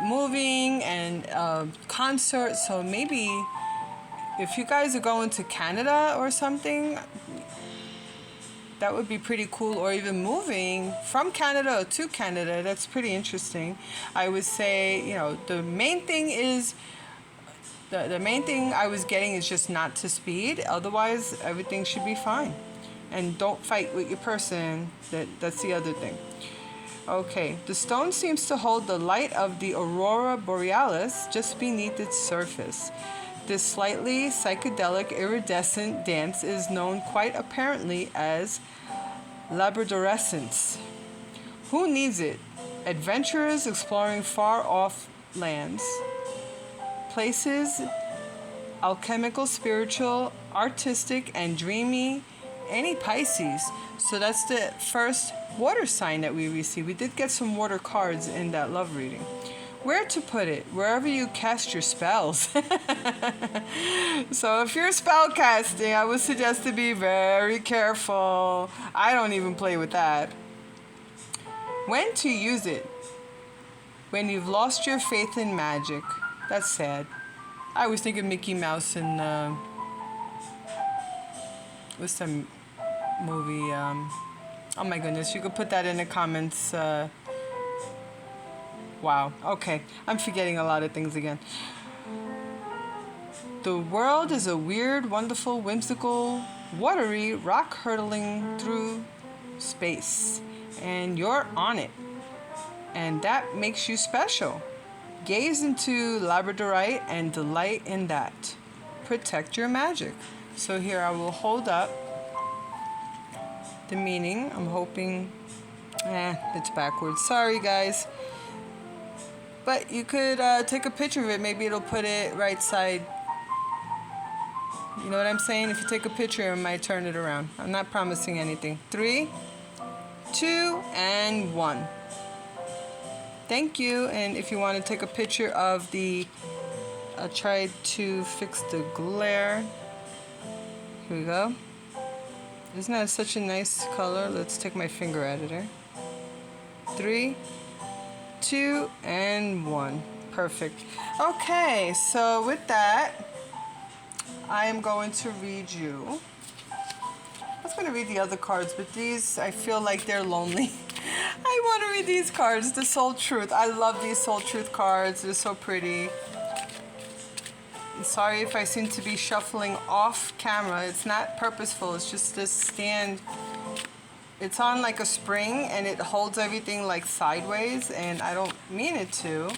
moving and concerts. So maybe if you guys are going to Canada or something, that would be pretty cool. Or even moving from Canada to Canada. That's pretty interesting. I would say, the main thing is... The main thing I was getting is just not to speed. Otherwise, everything should be fine. And don't fight with your person. That's the other thing. Okay, the stone seems to hold the light of the aurora borealis just beneath its surface. This slightly psychedelic iridescent dance is known quite apparently as labradorescence. Who needs it? Adventurers exploring far-off lands. Places, alchemical, spiritual, artistic, and dreamy, any Pisces. So that's the first water sign that we received. We did get some water cards in that love reading. Where to put it? Wherever you cast your spells. So if you're spell casting, I would suggest to be very careful. I don't even play with that. When to use it? When you've lost your faith in magic. That's sad. I always think of Mickey Mouse and what's some movie? Oh my goodness, you could put that in the comments. Wow. Okay, I'm forgetting a lot of things again. The world is a weird, wonderful, whimsical, watery rock hurtling through space, and you're on it, and that makes you special. Gaze into labradorite and delight in that. Protect your magic. So here I will hold up the meaning. I'm hoping, it's backwards. Sorry guys. But you could take a picture of it. Maybe it'll put it right side. You know what I'm saying? If you take a picture, it might turn it around. I'm not promising anything. 3, 2, and 1. Thank you. And if you want to take a picture of the, I'll try to fix the glare. Here we go. Isn't that such a nice color? Let's take my finger editor. 3, 2, and 1. Perfect. Okay, so with that, I am going to read you. I was going to read the other cards, but these, I feel like they're lonely. I want to read these cards, the Soul Truth. I love these Soul Truth cards. They're so pretty. I'm sorry if I seem to be shuffling off camera. It's not purposeful. It's just this stand. It's on like a spring and it holds everything like sideways, and I don't mean it to.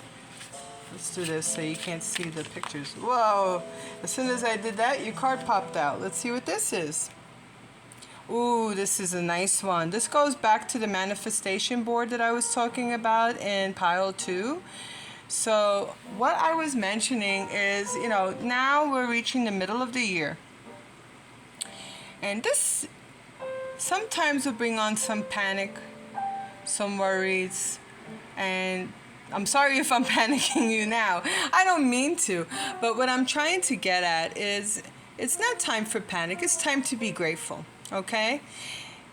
Let's do this so you can't see the pictures. Whoa! As soon as I did that, your card popped out. Let's see what this is. Ooh, this is a nice one. This goes back to the manifestation board that I was talking about in pile 2. So what I was mentioning is, you know, now we're reaching the middle of the year. And this sometimes will bring on some panic, some worries, and I'm sorry if I'm panicking you now. I don't mean to, but what I'm trying to get at is it's not time for panic. It's time to be grateful, okay?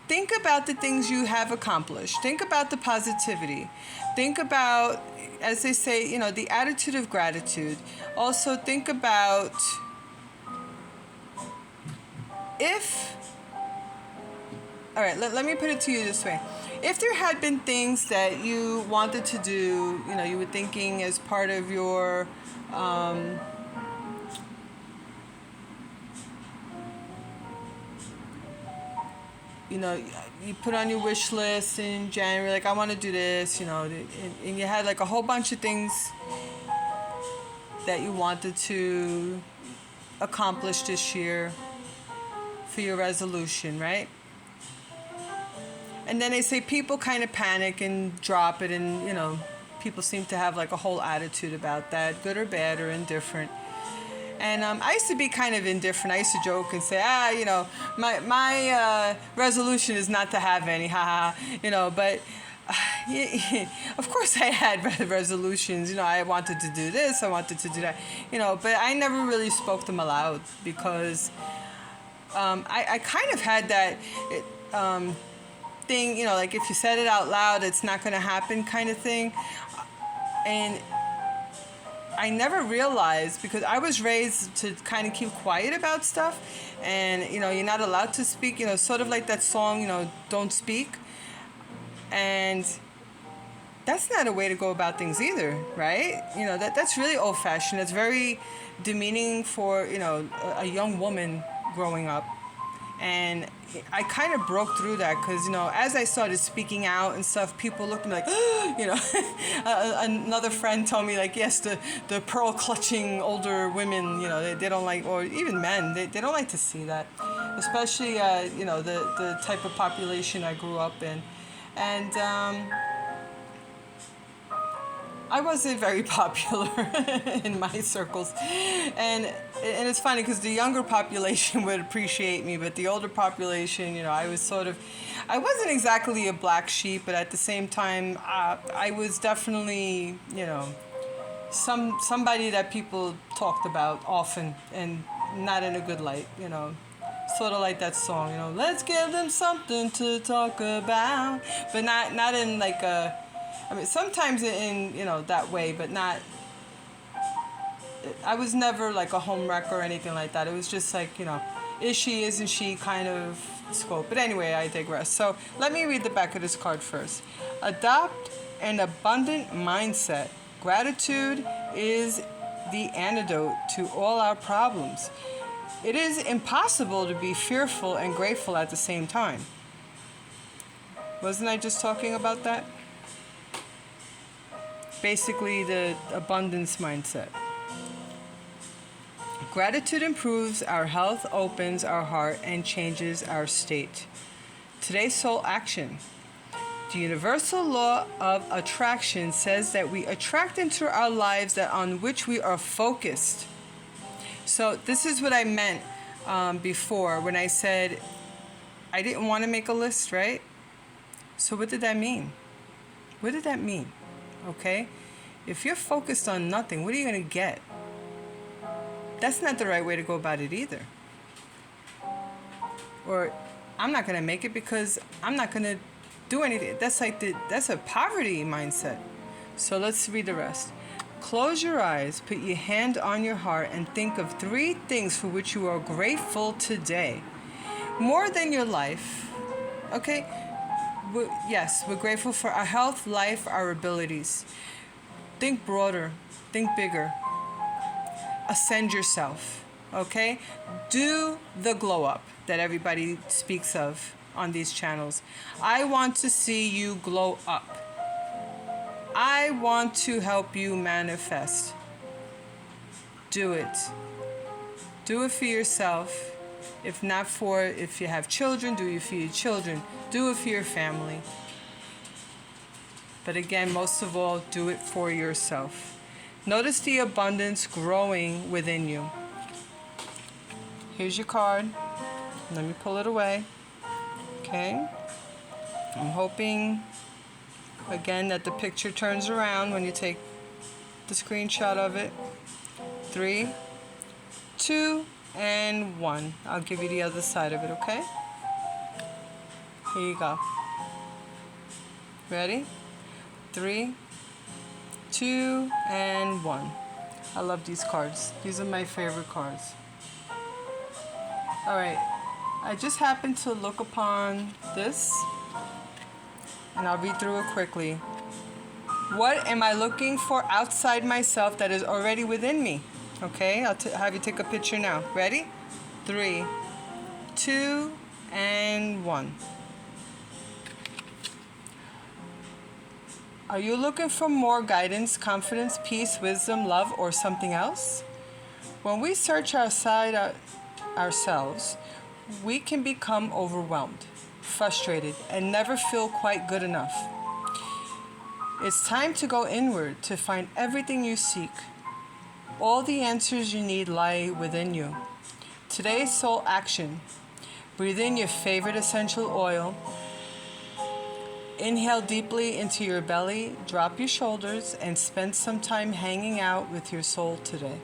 Think about the things you have accomplished. Think about the positivity. Think about, as they say, you know, the attitude of gratitude. Also think about all right, let me put it to you this way. If there had been things that you wanted to do, you know, you were thinking as part of your, you know, you put on your wish list in January, like, I want to do this, you know, and you had like a whole bunch of things that you wanted to accomplish this year for your resolution, right? And then they say people kind of panic and drop it, and, you know, people seem to have like a whole attitude about that, good or bad or indifferent. And I used to be kind of indifferent. I used to joke and say, you know, my resolution is not to have any, haha, you know, but of course I had resolutions, you know, I wanted to do this, I wanted to do that, you know, but I never really spoke them aloud because I kind of had that thing, you know, like if you said it out loud, it's not going to happen kind of thing. And I never realized, because I was raised to kind of keep quiet about stuff, and, you know, you're not allowed to speak, you know, sort of like that song, you know, Don't Speak. And that's not a way to go about things either, right? You know, that's really old-fashioned. It's very demeaning for, you know, a young woman growing up. And I kind of broke through that because, you know, as I started speaking out and stuff, people looked at me like, you know, another friend told me, like, yes, the pearl-clutching older women, you know, they don't like, or even men, they don't like to see that, especially, you know, the type of population I grew up in. And I wasn't very popular in my circles, and it's funny because the younger population would appreciate me, but the older population, I was I wasn't exactly a black sheep, but at the same time, I was definitely, somebody that people talked about often and not in a good light, sort of like that song, let's give them something to talk about, but not in like a, I mean, sometimes in, that way, but not, I was never like a home wreck or anything like that. It was just like, is she, isn't she kind of scope. But anyway, I digress. So let me read the back of this card first. Adopt an abundant mindset. Gratitude is the antidote to all our problems. It is impossible to be fearful and grateful at the same time. Wasn't I just talking about that? Basically, the abundance mindset. Gratitude improves our health, opens our heart, and changes our state. Today's soul action. The universal law of attraction says that we attract into our lives that on which we are focused. So this is what I meant before when I said I didn't want to make a list, right? So what did that mean? What did that mean? Okay? If you're focused on nothing, what are you going to get? That's not the right way to go about it either. Or I'm not going to make it because I'm not going to do anything. That's a poverty mindset. So let's read the rest. Close your eyes, put your hand on your heart, and think of 3 things for which you are grateful today. More than your life. Okay? Yes, we're grateful for our health, life, our abilities. Think broader. Think bigger. Ascend yourself. Okay? Do the glow up that everybody speaks of on these channels. I want to see you glow up. I want to help you manifest. Do it. Do it for yourself. If you have children, do it for your children. Do it for your family. But again, most of all, do it for yourself. Notice the abundance growing within you. Here's your card. Let me pull it away. Okay. I'm hoping, again, that the picture turns around when you take the screenshot of it. 3, 2, and 1. I'll give you the other side of it, okay? Here you go. Ready? 3, 2, and 1. I love these cards. These are my favorite cards. All right. I just happened to look upon this, and I'll read through it quickly. What am I looking for outside myself that is already within me? Okay, I'll have you take a picture now. Ready? 3, 2, and 1. Are you looking for more guidance, confidence, peace, wisdom, love, or something else? When we search outside ourselves, we can become overwhelmed, frustrated, and never feel quite good enough. It's time to go inward to find everything you seek. All the answers you need lie within you. Today's soul action. Breathe in your favorite essential oil. Inhale deeply into your belly, drop your shoulders, and spend some time hanging out with your soul today.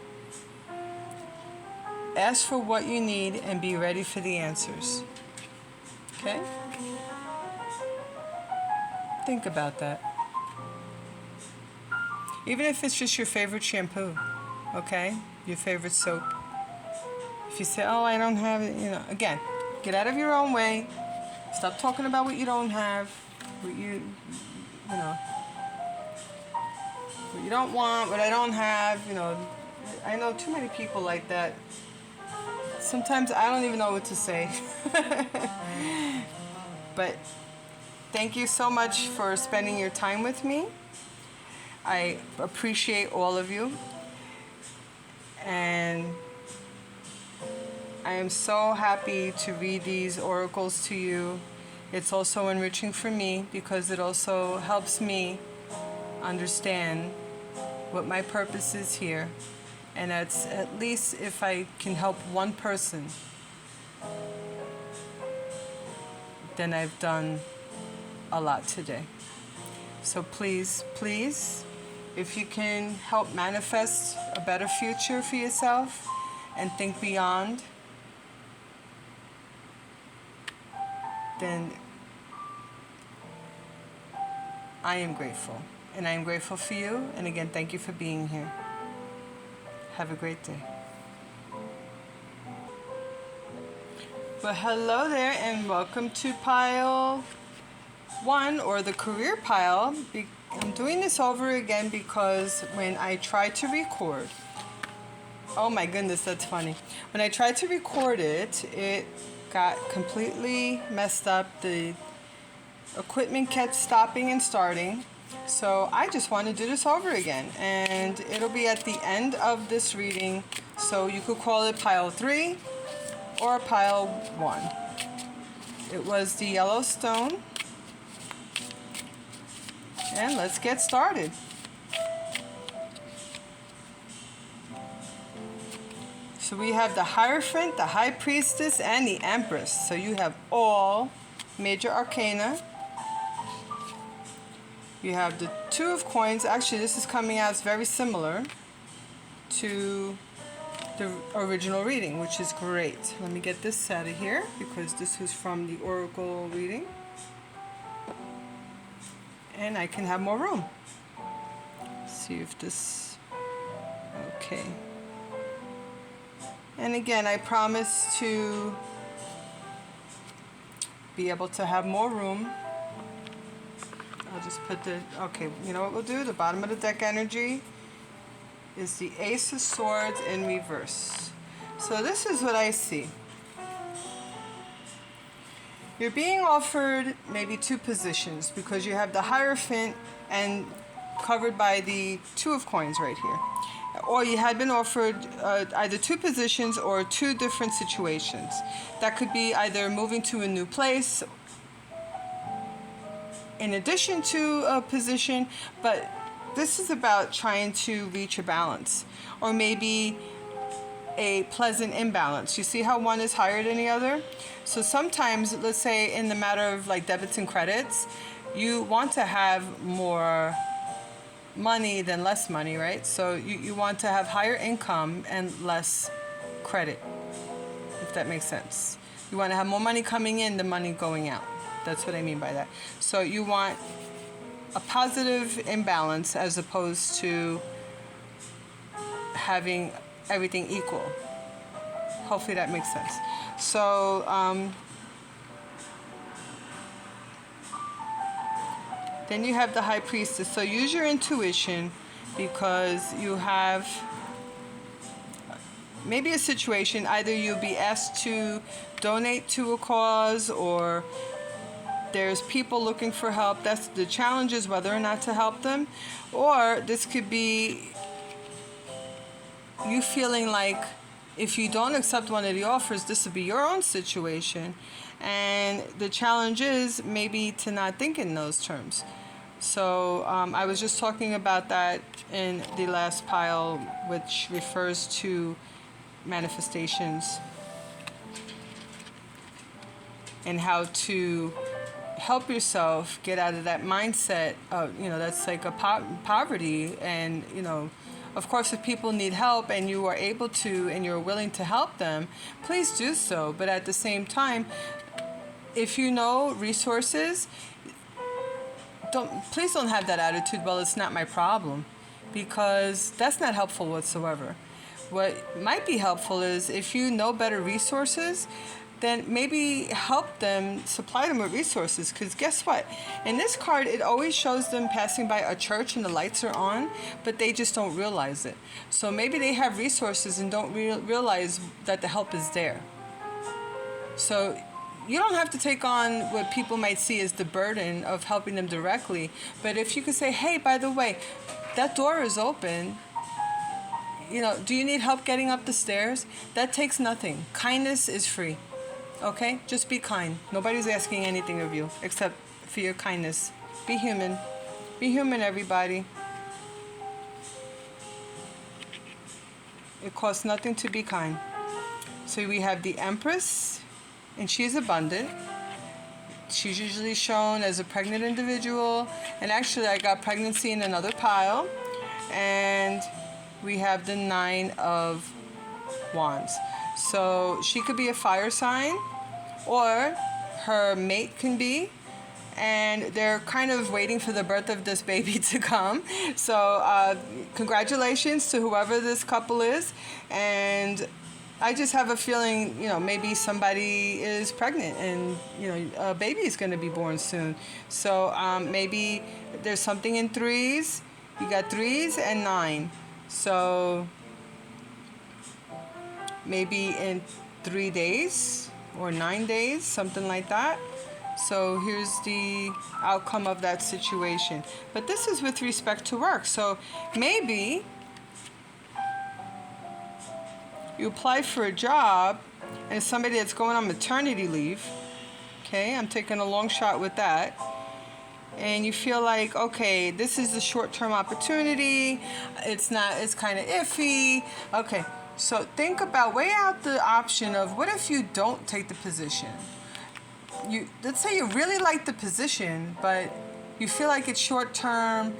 Ask for what you need and be ready for the answers. Okay? Think about that. Even if it's just your favorite shampoo, okay? Your favorite soap. If you say, oh, I don't have it, again, get out of your own way. Stop talking about what you don't have, what you don't want, what I don't have, I know too many people like that. Sometimes I don't even know what to say. But thank you so much for spending your time with me. I appreciate all of you. And I am so happy to read these oracles to you. It's also enriching for me because it also helps me understand what my purpose is here. And that's at least if I can help one person, then I've done a lot today. So please, please, if you can help manifest a better future for yourself and think beyond, then I am grateful. And I am grateful for you. And again, thank you for being here. Have a great day. Well, hello there, and welcome to pile 1, or the career pile. I'm doing this over again because when I tried to record, oh my goodness, that's funny. When I tried to record it, it got completely messed up. The equipment kept stopping and starting. So I just want to do this over again, and it'll be at the end of this reading. So you could call it pile 3 or pile 1. It was the Yellowstone. And let's get started. So we have the Hierophant, the High Priestess, and the Empress. So you have all major arcana. You have the Two of Coins. Actually, this is coming out very similar to the original reading, which is great. Let me get this out of here because this was from the Oracle reading. And I can have more room. See if this... Okay. And again, I promise to be able to have more room. I'll just put the... Okay, you know what we'll do? The bottom of the deck energy is the Ace of Swords in reverse. So this is what I see. You're being offered maybe 2 positions because you have the Hierophant and covered by the Two of Coins right here. Or you had been offered either 2 positions or 2 different situations. That could be either moving to a new place in addition to a position, but this is about trying to reach a balance, or maybe a pleasant imbalance. You see how one is higher than the other? So sometimes, let's say in the matter of like debits and credits, you want to have more money than less money, right? So you want to have higher income and less credit, if that makes sense. You want to have more money coming in than money going out. That's what I mean by that. So you want a positive imbalance as opposed to having everything equal. Hopefully that makes sense. So then you have the High Priestess. So use your intuition because you have maybe a situation, either you'll be asked to donate to a cause, or there's people looking for help. That's the challenge, is whether or not to help them. Or this could be you feeling like if you don't accept one of the offers, this would be your own situation. And the challenge is maybe to not think in those terms. So I was just talking about that in the last pile, which refers to manifestations and how to help yourself get out of that mindset of, that's like a poverty. And, of course, if people need help and you are able to and you're willing to help them, please do so. But at the same time, if you know resources, please don't have that attitude, well, it's not my problem, because that's not helpful whatsoever. What might be helpful is if you know better resources, then maybe help them, supply them with resources. Because guess what? In this card, it always shows them passing by a church and the lights are on, but they just don't realize it. So maybe they have resources and don't realize that the help is there. So you don't have to take on what people might see as the burden of helping them directly. But if you could say, hey, by the way, that door is open. Do you need help getting up the stairs? That takes nothing. Kindness is free. Okay? Just be kind. Nobody's asking anything of you except for your kindness. Be human. Be human, everybody. It costs nothing to be kind. So we have the Empress, and she is abundant. She's usually shown as a pregnant individual. And actually, I got pregnancy in another pile. And we have the Nine of Wands. So she could be a fire sign, or her mate can be. And they're kind of waiting for the birth of this baby to come. So congratulations to whoever this couple is. And I just have a feeling, maybe somebody is pregnant and, a baby is going to be born soon. So maybe there's something in threes. You got 3s and 9. So maybe in 3 days or 9 days, something like that. So here's the outcome of that situation. But this is with respect to work. So maybe you apply for a job and it's somebody that's going on maternity leave. Okay, I'm taking a long shot with that. And you feel like, okay, this is a short-term opportunity. It's kind of iffy. Okay, so weigh out the option of what if you don't take the position? Let's say you really like the position, but you feel like it's short term,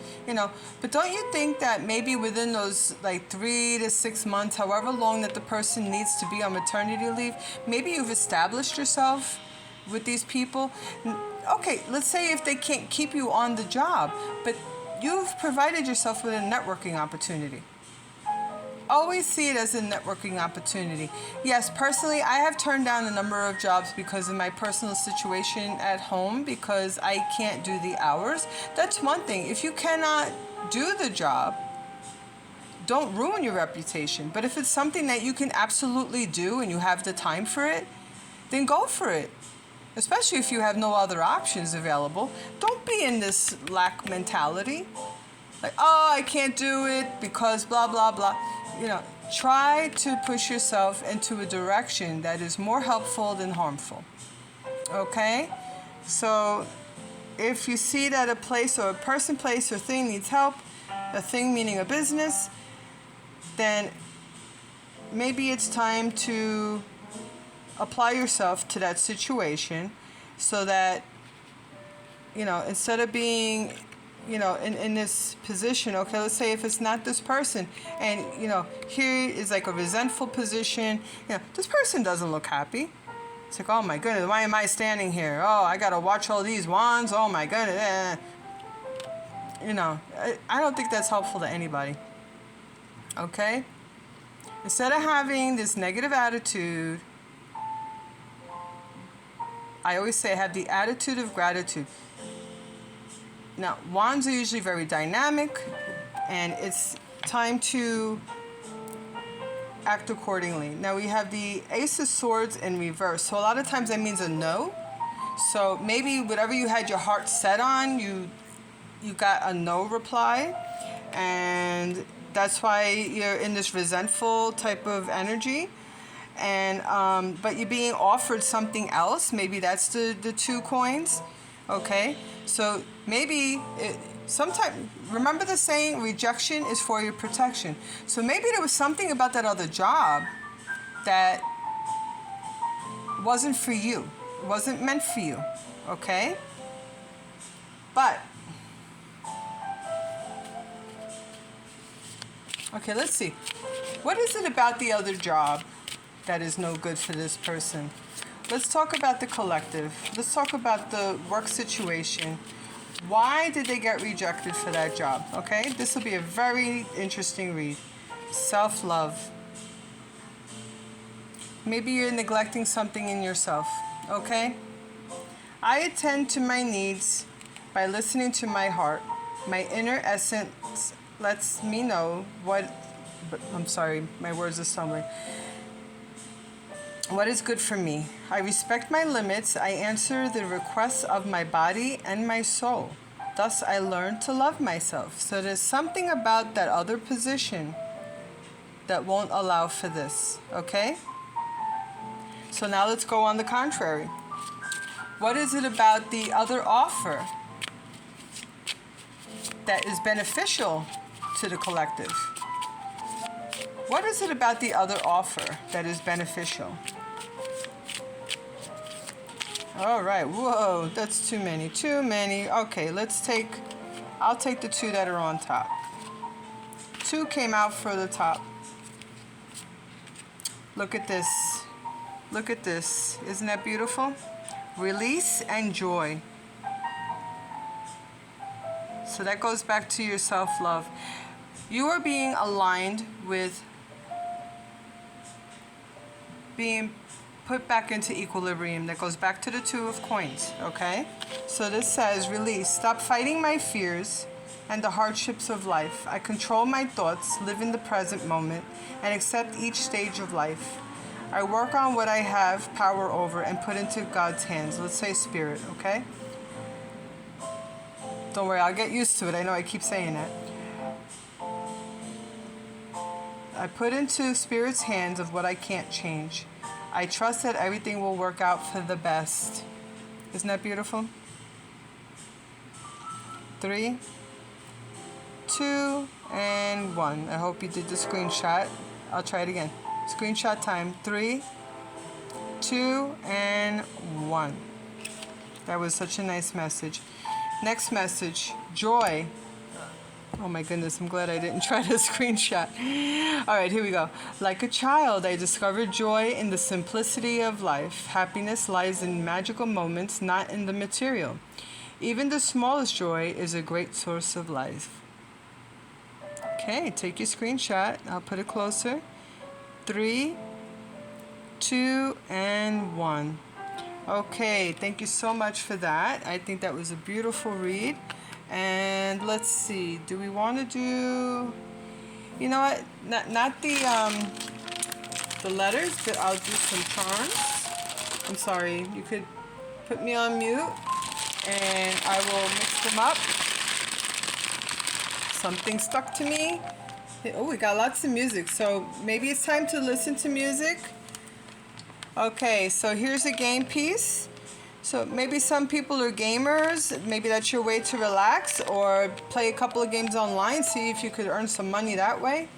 but don't you think that maybe within those 3 to 6 months, however long that the person needs to be on maternity leave, maybe you've established yourself with these people? Okay, let's say if they can't keep you on the job, but you've provided yourself with a networking opportunity. Always see it as a networking opportunity. Yes, personally, I have turned down a number of jobs because of my personal situation at home, because I can't do the hours. That's one thing. If you cannot do the job, don't ruin your reputation. But if it's something that you can absolutely do and you have the time for it, then go for it. Especially if you have no other options available. Don't be in this lack mentality. Like, oh, I can't do it because blah, blah, blah. Try to push yourself into a direction that is more helpful than harmful. Okay? So if you see that a place or a person, place, or thing needs help, a thing meaning a business, then maybe it's time to apply yourself to that situation so that, instead of being in this position, okay, let's say if it's not this person, and, here is like a resentful position, this person doesn't look happy. It's like, oh my goodness, why am I standing here? Oh, I gotta watch all these wands, oh my goodness. I don't think that's helpful to anybody. Okay? Instead of having this negative attitude, I always say have the attitude of gratitude. Now, wands are usually very dynamic, and it's time to act accordingly. Now, we have the Ace of Swords in reverse. So a lot of times that means a no. So maybe whatever you had your heart set on, you got a no reply. And that's why you're in this resentful type of energy. And but you're being offered something else. Maybe that's the 2 coins. Okay, so maybe remember the saying, rejection is for your protection. So maybe there was something about that other job that wasn't for you, wasn't meant for you, okay? But, okay, let's see. What is it about the other job that is no good for this person? Let's talk about the collective. Let's talk about the work situation. Why did they get rejected for that job? Okay, this will be a very interesting read. Self-love. Maybe you're neglecting something in yourself. Okay? I attend to my needs by listening to my heart. My inner essence lets me know I'm sorry, my words are stumbling. What is good for me? I respect my limits. I answer the requests of my body and my soul. Thus, I learn to love myself. So there's something about that other position that won't allow for this, okay? So now let's go on the contrary. What is it about the other offer that is beneficial to the collective? What is it about the other offer that is beneficial? All right, whoa, that's too many, too many. Okay, I'll take the 2 that are on top. 2 came out for the top. Look at this. Look at this. Isn't that beautiful? Release and joy. So that goes back to your self-love. You are being aligned with being put back into equilibrium. That goes back to the 2 of coins, okay? So this says, release. Stop fighting my fears and the hardships of life. I control my thoughts, live in the present moment, and accept each stage of life. I work on what I have power over and put into God's hands. Let's say spirit, okay? Don't worry, I'll get used to it. I know I keep saying that. I put into spirit's hands of what I can't change. I trust that everything will work out for the best. Isn't that beautiful? 3, 2, and 1. I hope you did the screenshot. I'll try it again. Screenshot time. 3, 2, and 1. That was such a nice message. Next message, joy. Oh my goodness, I'm glad I didn't try to screenshot. All right, here we go. Like a child, I discovered joy in the simplicity of life. Happiness lies in magical moments, not in the material. Even the smallest joy is a great source of life. Okay, take your screenshot. I'll put it closer. 3, 2, and 1. Okay, thank you so much for that. I think that was a beautiful read. And let's see, do we want to do, you know what, not the letters, but I'll do some charms. I'm sorry, you could put me on mute and I will mix them up. Something stuck to me. Oh, we got lots of music, so maybe it's time to listen to music. Okay, so here's a game piece. So maybe some people are gamers, maybe that's your way to relax, or play a couple of games online, see if you could earn some money that way.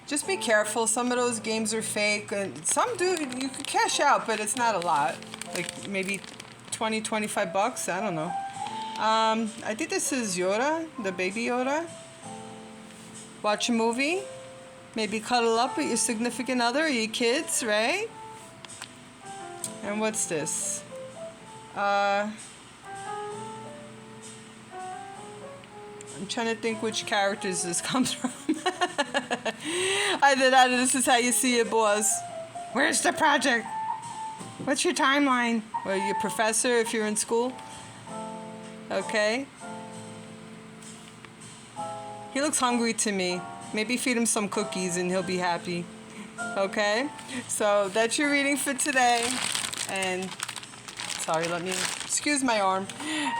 Just be careful, some of those games are fake, and some do, you could cash out, but it's not a lot. Like maybe 20, 25 bucks, I don't know. I think this is Yoda, the baby Yoda. Watch a movie, maybe cuddle up with your significant other or your kids, right? And what's this? I'm trying to think which characters this comes from. Either that or this is how you see your boss. Where's the project? What's your timeline? Or your professor if you're in school. Okay. He looks hungry to me. Maybe feed him some cookies and he'll be happy. Okay? So that's your reading for today. And sorry, excuse my arm.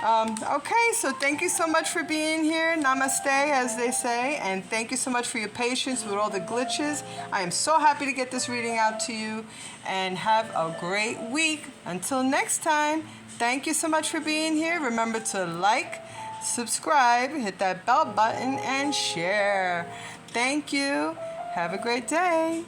Okay, so thank you so much for being here. Namaste, as they say. And thank you so much for your patience with all the glitches. I am so happy to get this reading out to you. And have a great week. Until next time, thank you so much for being here. Remember to like, subscribe, hit that bell button, and share. Thank you. Have a great day.